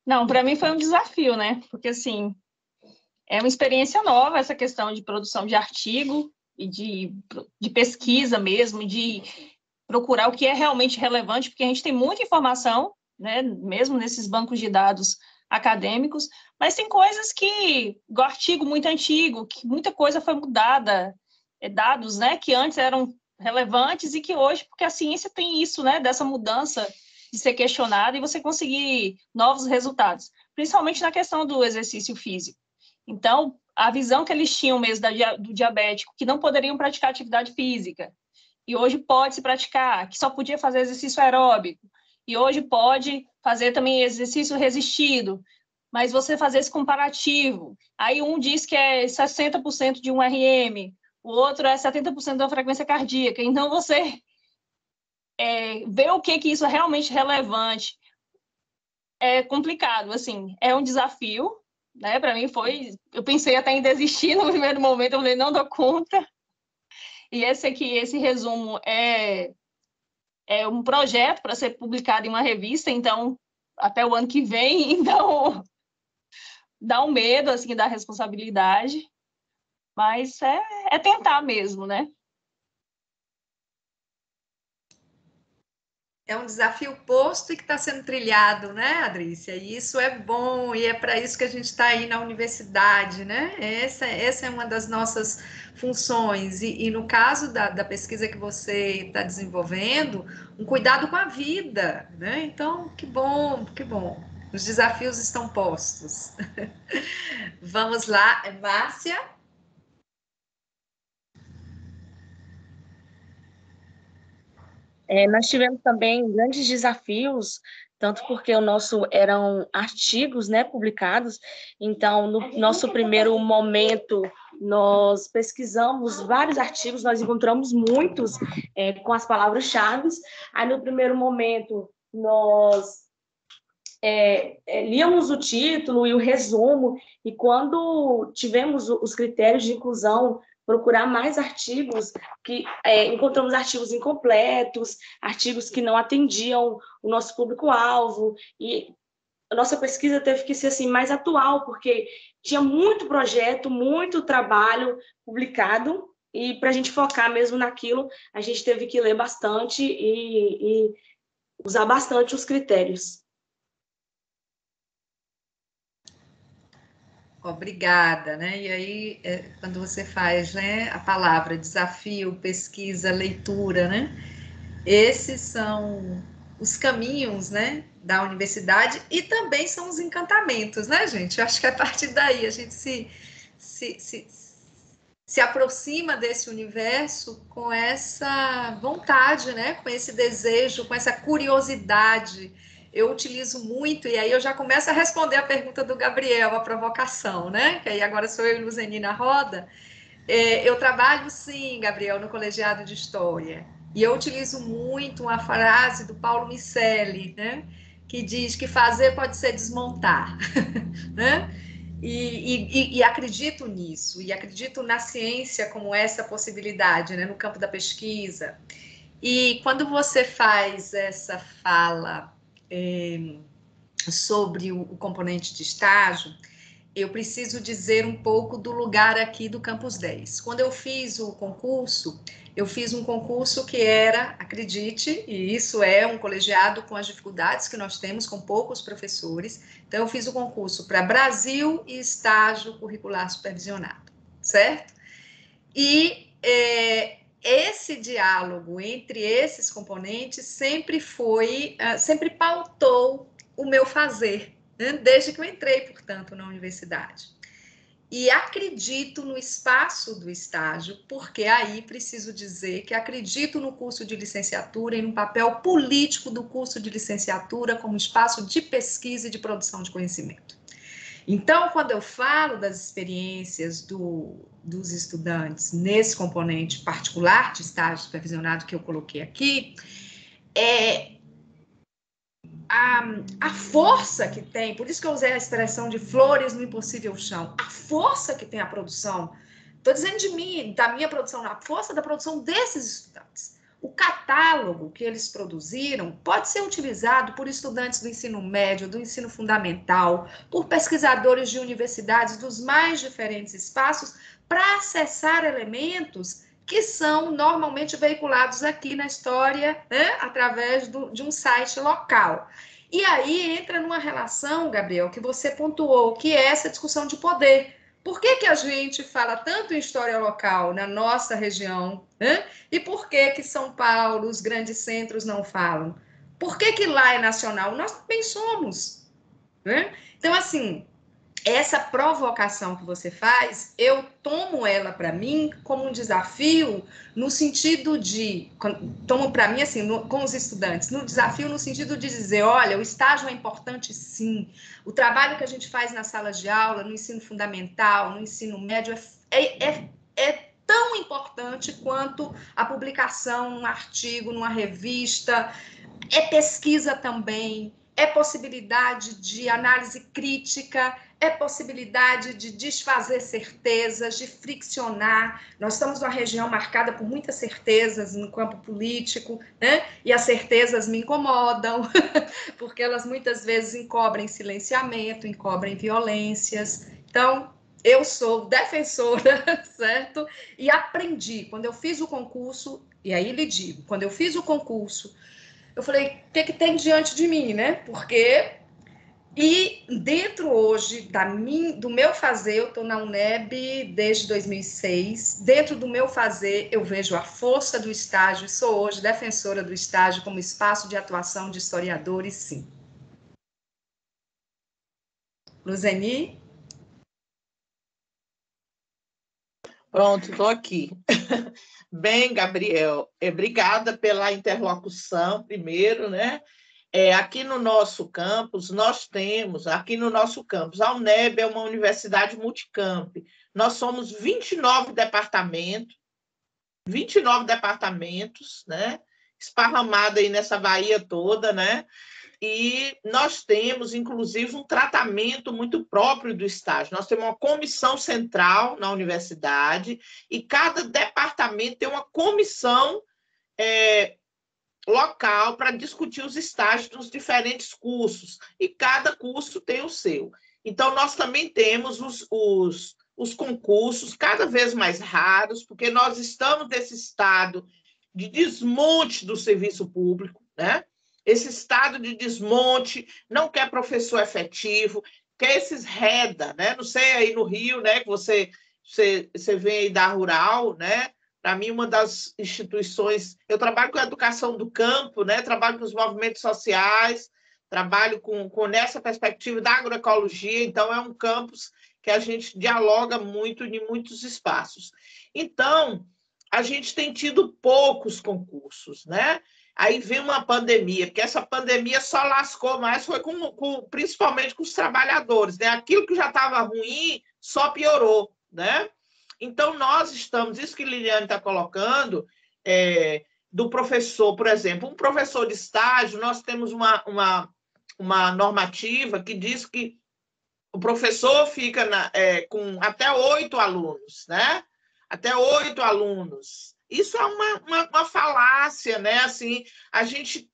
Não, para mim foi um desafio, né? Porque, assim, é uma experiência nova essa questão de produção de artigo e de pesquisa mesmo, de procurar o que é realmente relevante, porque a gente tem muita informação, né, mesmo nesses bancos de dados acadêmicos, mas tem coisas que, igual artigo muito antigo, que muita coisa foi mudada, dados, né, que antes eram relevantes e que hoje, porque a ciência tem isso, né, dessa mudança de ser questionada e você conseguir novos resultados, principalmente na questão do exercício físico. Então, a visão que eles tinham mesmo do diabético, que não poderiam praticar atividade física, e hoje pode se praticar, que só podia fazer exercício aeróbico, e hoje pode fazer também exercício resistido, mas você fazer esse comparativo, aí um diz que é 60% de um RM, o outro é 70% da frequência cardíaca, então você ver o que isso é realmente relevante é complicado, assim, é um desafio, né? Para mim eu pensei até em desistir no primeiro momento, eu falei, não dou conta. E esse resumo é um projeto para ser publicado em uma revista, então, até o ano que vem, então, dá um medo, assim, da responsabilidade, mas é tentar mesmo, né? É um desafio posto e que está sendo trilhado, né, Adrícia? E isso é bom, e é para isso que a gente está aí na universidade, né? Essa é uma das nossas funções. E no caso da pesquisa que você está desenvolvendo, um cuidado com a vida, né? Então, que bom, que bom. Os desafios estão postos. Vamos lá, Márcia? Nós tivemos também grandes desafios, tanto porque o nosso eram artigos, né, publicados. Então, no nosso primeiro momento, nós pesquisamos vários artigos, nós encontramos muitos com as palavras-chave. Aí, no primeiro momento, nós líamos o título e o resumo, e quando tivemos os critérios de inclusão, procurar mais artigos, que encontramos artigos incompletos, artigos que não atendiam o nosso público-alvo, e a nossa pesquisa teve que ser assim, mais atual, porque tinha muito projeto, muito trabalho publicado, e para a gente focar mesmo naquilo, a gente teve que ler bastante e usar bastante os critérios. Obrigada, né? E aí, quando você faz, né, a palavra desafio, pesquisa, leitura, né? Esses são os caminhos, né, da universidade e também são os encantamentos, né, gente? Eu acho que a partir daí a gente se aproxima desse universo com essa vontade, né, com esse desejo, com essa curiosidade. Eu utilizo muito, e aí eu já começo a responder a pergunta do Gabriel, a provocação, né? Que aí agora sou eu e Luzeni na roda. Eu trabalho, sim, Gabriel, no Colegiado de História, e eu utilizo muito uma frase do Paulo Miceli, né, que diz que fazer pode ser desmontar, né? E acredito nisso, e acredito na ciência como essa possibilidade, né, no campo da pesquisa. E quando você faz essa fala sobre o componente de estágio, eu preciso dizer um pouco do lugar aqui do Campus 10. Quando eu fiz o concurso, eu fiz um concurso que era, acredite, e isso é um colegiado com as dificuldades que nós temos, com poucos professores. Então, eu fiz o concurso para Brasil e estágio curricular supervisionado, certo? E esse diálogo entre esses componentes sempre pautou o meu fazer, né? Desde que eu entrei, portanto, na universidade. E acredito no espaço do estágio, porque aí preciso dizer que acredito no curso de licenciatura e no papel político do curso de licenciatura como espaço de pesquisa e de produção de conhecimento. Então, quando eu falo das experiências dos estudantes nesse componente particular de estágio supervisionado que eu coloquei aqui, a força que tem, por isso que eu usei a expressão de flores no impossível chão, a força que tem a produção, estou dizendo de mim, da minha produção, a força da produção desses estudantes. O catálogo que eles produziram pode ser utilizado por estudantes do ensino médio, do ensino fundamental, por pesquisadores de universidades dos mais diferentes espaços, para acessar elementos que são normalmente veiculados aqui na história, né, através de um site local. E aí entra numa relação, Gabriel, que você pontuou, que é essa discussão de poder. Por que a gente fala tanto em história local na nossa região, né? E por que São Paulo, os grandes centros não falam? Por que lá é nacional? Nós também somos, né? Então, assim, essa provocação que você faz, eu tomo ela para mim como um desafio no sentido de, tomo para mim assim, com os estudantes, no desafio no sentido de dizer, olha, o estágio é importante sim, o trabalho que a gente faz nas salas de aula, no ensino fundamental, no ensino médio, é tão importante quanto a publicação num artigo, numa revista, é pesquisa também, é possibilidade de análise crítica, é possibilidade de desfazer certezas, de friccionar. Nós estamos numa região marcada por muitas certezas no campo político, né? E as certezas me incomodam, porque elas muitas vezes encobrem silenciamento, encobrem violências. Então, eu sou defensora, certo? E aprendi. Quando eu fiz o concurso, e aí lhe digo, quando eu fiz o concurso, eu falei, o que tem diante de mim, né? Porque... E dentro hoje do meu fazer, eu estou na UNEB desde 2006, dentro do meu fazer eu vejo a força do estágio, sou hoje defensora do estágio como espaço de atuação de historiadores, sim. Luzeni? Pronto, estou aqui. Bem, Gabriel, obrigada pela interlocução, primeiro, né? Aqui no nosso campus, a UNEB é uma universidade multicamp. Nós somos 29 departamentos, né? Esparramado aí nessa Bahia toda, né? E nós temos, inclusive, um tratamento muito próprio do estágio. Nós temos uma comissão central na universidade e cada departamento tem uma comissão local para discutir os estágios dos diferentes cursos, e cada curso tem o seu. Então, nós também temos os concursos cada vez mais raros, porque nós estamos nesse estado de desmonte do serviço público, né? Esse estado de desmonte, não quer professor efetivo, quer esses REDA, né? Não sei aí no Rio, né, que você vem aí da Rural, né? Para mim, uma das instituições... Eu trabalho com a educação do campo, né? Trabalho com os movimentos sociais, trabalho nessa perspectiva da agroecologia, então é um campus que a gente dialoga muito em muitos espaços. Então, a gente tem tido poucos concursos, né? Aí vem uma pandemia, porque essa pandemia só lascou mais, foi principalmente com os trabalhadores, né? Aquilo que já estava ruim só piorou, né? Então, nós estamos, isso que Liliane está colocando, do professor, por exemplo, um professor de estágio, nós temos uma normativa que diz que o professor fica com até 8 alunos, né? Até 8 alunos. Isso é uma falácia, né? Assim, a gente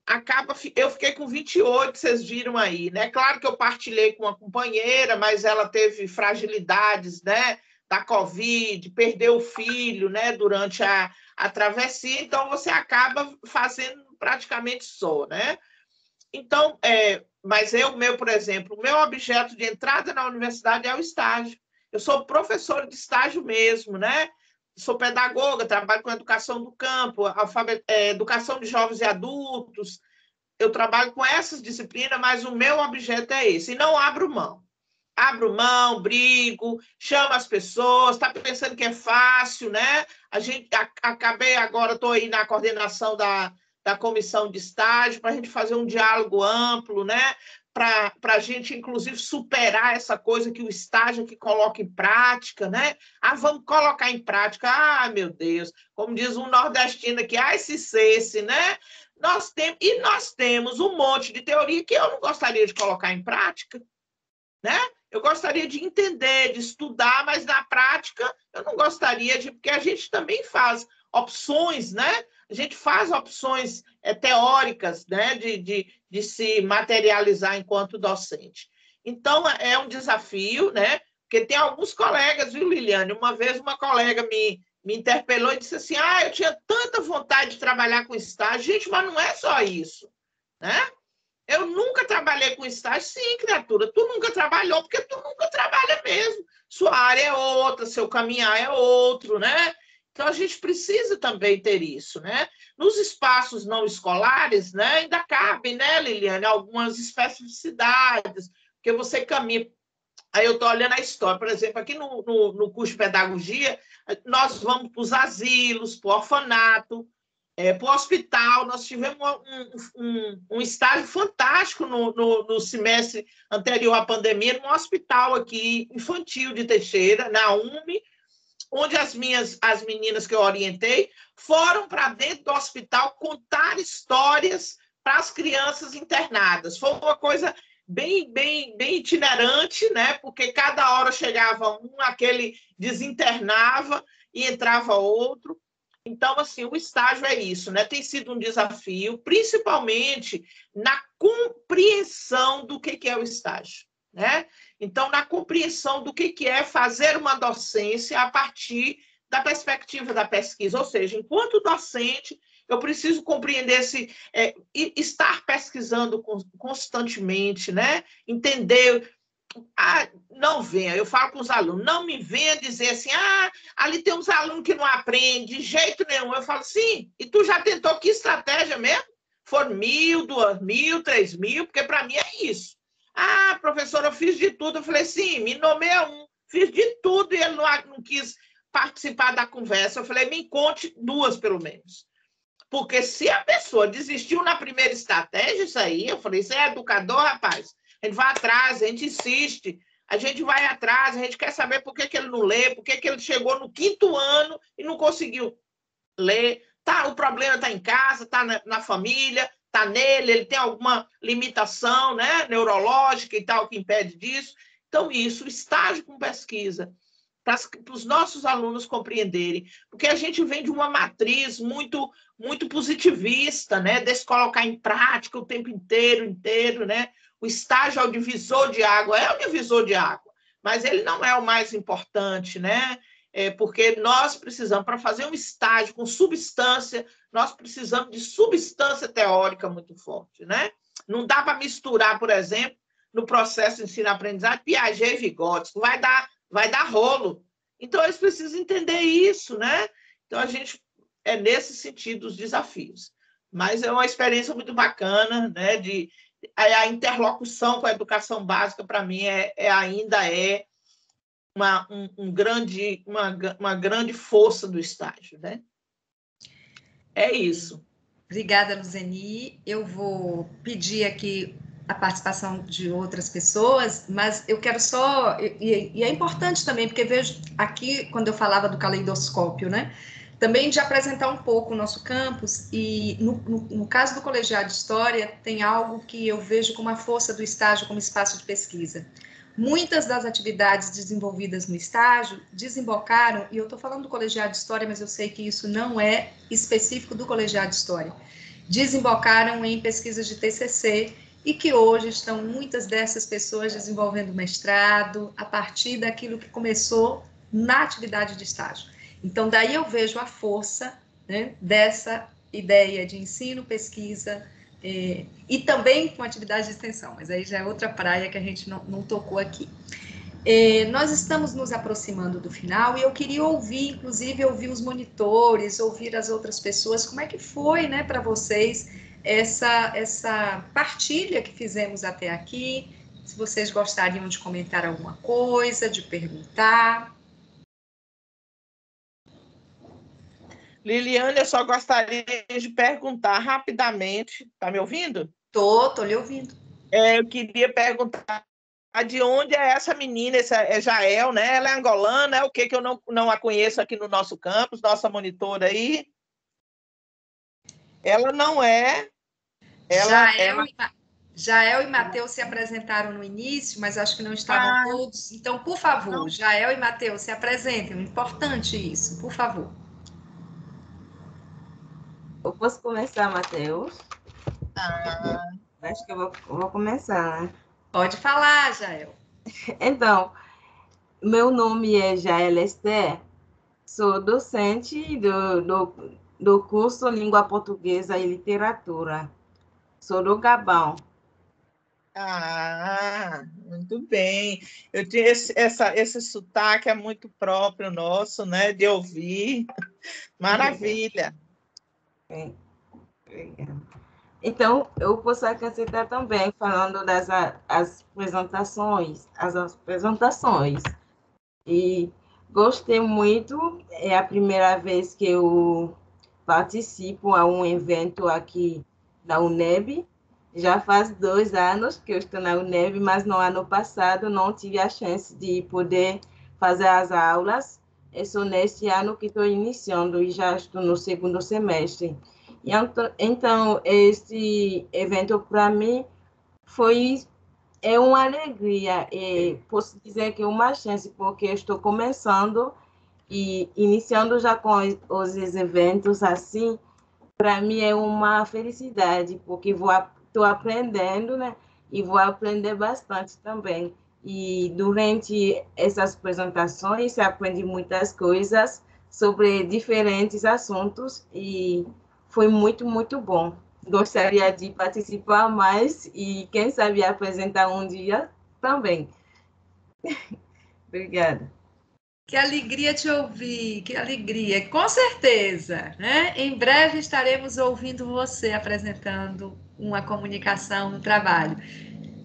acaba... Eu fiquei com 28, vocês viram aí, né? Claro que eu partilhei com uma companheira, mas ela teve fragilidades, né? Da Covid, perdeu o filho, né? Durante a travessia, então você acaba fazendo praticamente só, né? Então, mas por exemplo, o meu objeto de entrada na universidade é o estágio. Eu sou professora de estágio mesmo, né? Sou pedagoga, trabalho com educação do campo, educação de jovens e adultos. Eu trabalho com essas disciplinas, mas o meu objeto é esse. E não abro mão. Abro mão, brigo, chamo as pessoas, está pensando que é fácil, né? Acabei agora, estou aí na coordenação da comissão de estágio, para a gente fazer um diálogo amplo, né? Para a gente, inclusive, superar essa coisa que o estágio que coloca em prática, né? Vamos colocar em prática. Meu Deus, como diz um nordestino aqui, se, né? Nós temos um monte de teoria que eu não gostaria de colocar em prática, né? Eu gostaria de entender, de estudar, mas na prática eu não gostaria porque a gente também faz opções, né? A gente faz opções teóricas, né? de se materializar enquanto docente. Então, é um desafio, né? Porque tem alguns colegas, viu, Liliane? Uma vez uma colega me interpelou e disse assim, eu tinha tanta vontade de trabalhar com estágio. Gente, mas não é só isso, né? Eu nunca trabalhei com estágio. Sim, criatura, tu nunca trabalhou, porque tu nunca trabalha mesmo. Sua área é outra, seu caminhar é outro, né? Então, a gente precisa também ter isso, né? Nos espaços não escolares, né, ainda cabem, né, Liliane, algumas especificidades, porque você caminha... Aí eu estou olhando a história, por exemplo, aqui no curso de pedagogia, nós vamos para os asilos, para o orfanato, para o hospital. Nós tivemos um estágio fantástico no semestre anterior à pandemia, num hospital aqui, infantil de Teixeira, na UME, onde as meninas que eu orientei foram para dentro do hospital contar histórias para as crianças internadas. Foi uma coisa bem itinerante, né? Porque cada hora chegava aquele desinternava e entrava outro. Então, assim, o estágio é isso, né? Tem sido um desafio, principalmente na compreensão do que é o estágio, né? Então, na compreensão do que é fazer uma docência a partir da perspectiva da pesquisa. Ou seja, enquanto docente, eu preciso compreender estar pesquisando constantemente, né? Entender... não venha, eu falo com os alunos, não me venha dizer assim, ali tem uns alunos que não aprendem de jeito nenhum. Eu falo, sim, e tu já tentou que estratégia mesmo? Foram 1.000, 2.000, 3.000, porque para mim é isso. Professora, eu fiz de tudo. Eu falei, sim, me nomeia fiz de tudo e ele não quis participar da conversa. Eu falei, me conte 2, pelo menos. Porque se a pessoa desistiu na primeira estratégia, isso aí, eu falei, você é educador, rapaz? A gente vai atrás, a gente insiste, a gente vai atrás, a gente quer saber por que ele não lê, por que ele chegou no 5º ano e não conseguiu ler. O problema está em casa, está na família, está nele, ele tem alguma limitação, né, neurológica e tal que impede disso. Então, isso, estágio com pesquisa, para os nossos alunos compreenderem, porque a gente vem de uma matriz muito positivista, né, desse colocar em prática o tempo inteiro, né? O estágio é o divisor de água, mas ele não é o mais importante, né? Porque nós precisamos, para fazer um estágio com substância, nós precisamos de substância teórica muito forte, né? Não dá para misturar, por exemplo, no processo de ensino-aprendizagem, Piaget e Vygotsky, vai dar rolo. Então, eles precisam entender isso, né? Então, a gente é nesse sentido os desafios. Mas é uma experiência muito bacana, né? A interlocução com a educação básica, para mim, ainda é uma grande força do estágio, né? É isso. Obrigada, Luzeni. Eu vou pedir aqui a participação de outras pessoas, mas eu quero só, e é importante também, porque vejo aqui, quando eu falava do caleidoscópio, né, também de apresentar um pouco o nosso campus, e no caso do Colegiado de História, tem algo que eu vejo como a força do estágio como espaço de pesquisa. Muitas das atividades desenvolvidas no estágio desembocaram, e eu estou falando do Colegiado de História, mas eu sei que isso não é específico do Colegiado de História, desembocaram em pesquisas de TCC, e que hoje estão muitas dessas pessoas desenvolvendo mestrado a partir daquilo que começou na atividade de estágio. Então, daí eu vejo a força, né, dessa ideia de ensino, pesquisa, e também com atividade de extensão, mas aí já é outra praia que a gente não tocou aqui. Nós estamos nos aproximando do final e eu queria ouvir, inclusive, ouvir os monitores, ouvir as outras pessoas, como é que foi, né, para vocês essa partilha que fizemos até aqui, se vocês gostariam de comentar alguma coisa, de perguntar. Liliane, eu só gostaria de perguntar rapidamente, está me ouvindo? Tô lhe ouvindo. Eu queria perguntar de onde é essa menina, essa é Jael, né? Ela é angolana, é o que eu não a conheço aqui no nosso campus, nossa monitora aí. Ela não é... Jael e Matheus se apresentaram no início, mas acho que não estavam todos. Então, por favor, Jael e Matheus se apresentem. É importante isso, por favor. Eu posso começar, Matheus? Acho que eu vou começar, né? Pode falar, Jael. Então, meu nome é Jael Esther, sou docente do curso Língua Portuguesa e Literatura. Sou do Gabão. Muito bem. Eu tinha esse sotaque é muito próprio nosso, né? De ouvir. Maravilha. Então, eu posso acrescentar também, falando das apresentações. E gostei muito, é a primeira vez que eu participo a um evento aqui da UNEB. Já faz 2 anos que eu estou na UNEB, mas no ano passado não tive a chance de poder fazer as aulas. É só neste ano que estou iniciando e já estou no 2º semestre. Então, este evento para mim é uma alegria. Posso dizer que é uma chance, porque eu estou começando e iniciando já com os eventos assim. Para mim é uma felicidade, porque estou aprendendo, né? E vou aprender bastante também. E durante essas apresentações, se aprende muitas coisas sobre diferentes assuntos e foi muito, muito bom. Gostaria de participar mais e, quem sabe, apresentar um dia também. Obrigada. Que alegria te ouvir, que alegria, com certeza, né? Em breve estaremos ouvindo você apresentando uma comunicação no trabalho,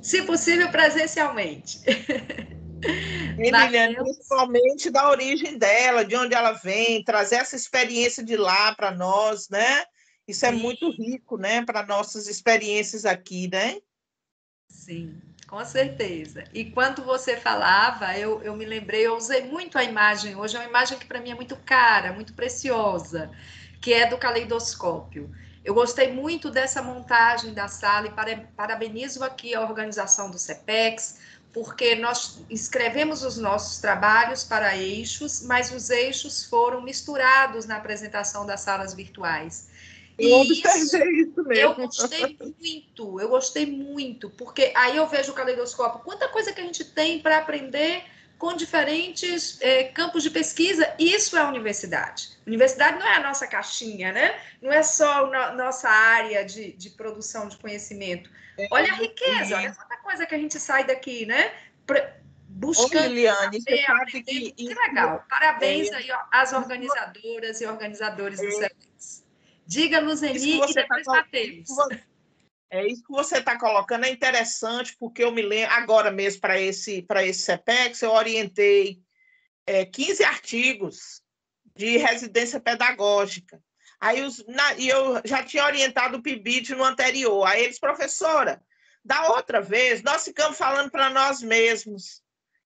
se possível presencialmente. Liliane, principalmente da origem dela, de onde ela vem, trazer essa experiência de lá para nós, né? Isso é muito rico, né? Para nossas experiências aqui, né? Sim. Com certeza. E quando você falava, eu me lembrei, eu usei muito a imagem hoje, é uma imagem que para mim é muito cara, muito preciosa, que é do caleidoscópio. Eu gostei muito dessa montagem da sala e parabenizo aqui a organização do CEPEX, porque nós escrevemos os nossos trabalhos para eixos, mas os eixos foram misturados na apresentação das salas virtuais. Eu observei isso mesmo. Eu gostei muito, porque aí eu vejo o caleidoscópio, quanta coisa que a gente tem para aprender com diferentes campos de pesquisa. Isso é a universidade. Universidade não é a nossa caixinha, né? Não é só a nossa área de produção de conhecimento. Olha a riqueza, olha quanta coisa que a gente sai daqui, né? Buscando. Ô, Liliane, você sabe que legal. Parabéns aí às organizadoras e organizadores do CEPEX. Diga, Luzeni, e depois Matheus. Isso que você está colocando é interessante, porque eu me lembro, agora mesmo, para esse CEPEX, eu orientei 15 artigos de residência pedagógica. Aí e eu já tinha orientado o PIBID no anterior. Aí eles, professora, Da outra vez, nós ficamos falando para nós mesmos.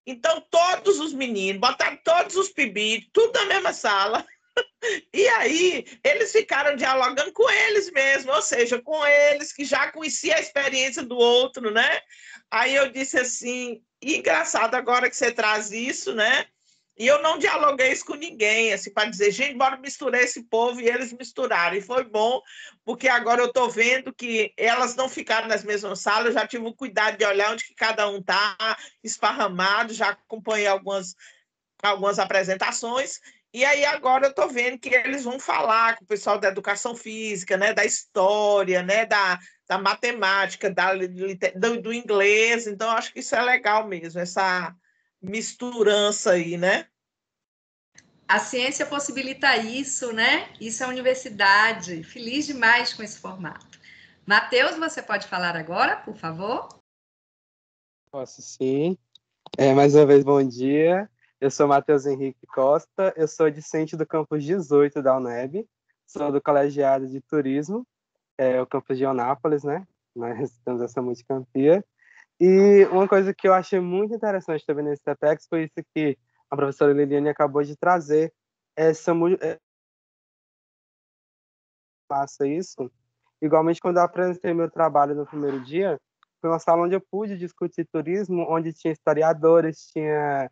Então, todos os meninos, botaram todos os pibitos, tudo na mesma sala. E aí, eles ficaram dialogando com eles mesmos, ou seja, com eles que já conheciam a experiência do outro, né? Aí eu disse assim, engraçado agora que você traz isso, né? E eu não dialoguei isso com ninguém, assim, para dizer, gente, bora misturar esse povo, e eles misturaram. E foi bom, porque agora eu estou vendo que elas não ficaram nas mesmas salas, eu já tive o cuidado de olhar onde que cada um está esparramado, já acompanhei algumas apresentações, e aí agora eu estou vendo que eles vão falar com o pessoal da educação física, né, da história, né, da matemática, do inglês, então acho que isso é legal mesmo, essa misturança aí, né? A ciência possibilita isso, né? Isso é a universidade. Feliz demais com esse formato. Matheus, você pode falar agora, por favor? Posso sim. Mais uma vez, bom dia. Eu sou Matheus Henrique Costa, eu sou discente do campus 18 da UNEB, sou do colegiado de turismo, o campus de Eunápolis, né? Nós temos essa multicampia. E uma coisa que eu achei muito interessante também nesse TEDx foi isso que a professora Liliane acabou de trazer, passa isso. Igualmente, quando eu apresentei meu trabalho no primeiro dia, foi uma sala onde eu pude discutir turismo, onde tinha historiadores, tinha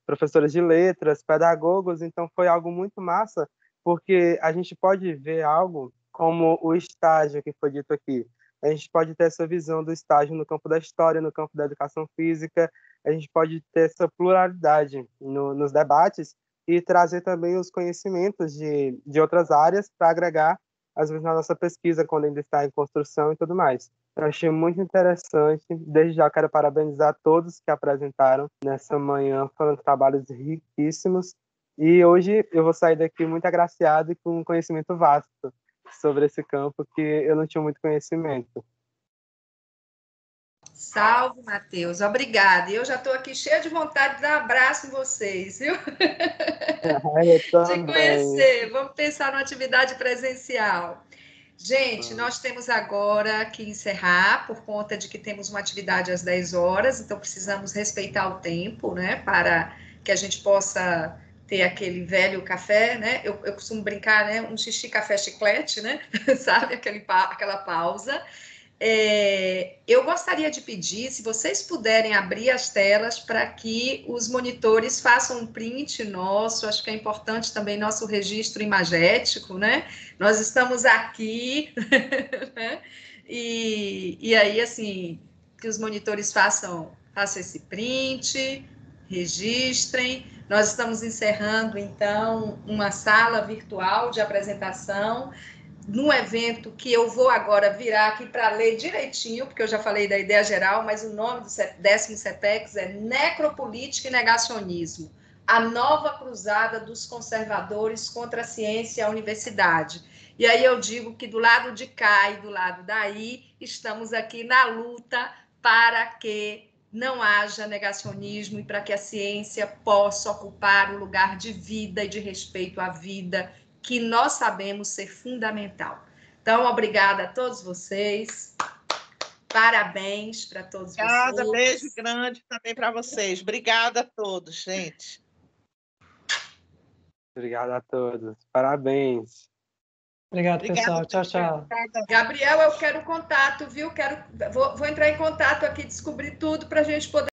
professores de letras, pedagogos, então foi algo muito massa, porque a gente pode ver algo como o estágio que foi dito aqui. A gente pode ter essa visão do estágio no campo da história, no campo da educação física, a gente pode ter essa pluralidade nos debates e trazer também os conhecimentos de outras áreas para agregar, às vezes, na nossa pesquisa, quando ainda está em construção e tudo mais. Eu achei muito interessante. Desde já quero parabenizar todos que apresentaram nessa manhã, foram trabalhos riquíssimos. E hoje eu vou sair daqui muito agraciado e com um conhecimento vasto sobre esse campo que eu não tinha muito conhecimento. Salve, Matheus. Obrigada. E eu já estou aqui cheia de vontade de dar um abraço em vocês, viu? De conhecer. Vamos pensar numa atividade presencial. Gente, nós temos agora que encerrar, por conta de que temos uma atividade às 10 horas, então precisamos respeitar o tempo, né, para que a gente possa ter aquele velho café, né, eu costumo brincar, né, um xixi, café, chiclete, né, sabe, aquela pausa. Eu gostaria de pedir, se vocês puderem abrir as telas para que os monitores façam um print nosso, acho que é importante também nosso registro imagético, né? Nós estamos aqui, né? E aí, assim, que os monitores façam esse print, registrem. Nós estamos encerrando, então, uma sala virtual de apresentação, num evento que eu vou agora virar aqui para ler direitinho, porque eu já falei da ideia geral, mas o nome do 10º CETEX é Necropolítica e Negacionismo, a nova cruzada dos conservadores contra a ciência e a universidade. E aí eu digo que do lado de cá e do lado daí, estamos aqui na luta para que não haja negacionismo e para que a ciência possa ocupar o lugar de vida e de respeito à vida, que nós sabemos ser fundamental. Então, obrigada a todos vocês. Parabéns para todos vocês. Obrigada, beijo grande também para vocês. Obrigada a todos, gente. Obrigado a todos. Parabéns. Obrigado, pessoal. Tchau, tchau. Gabriel, eu quero contato, viu? Vou entrar em contato aqui, descobrir tudo para a gente poder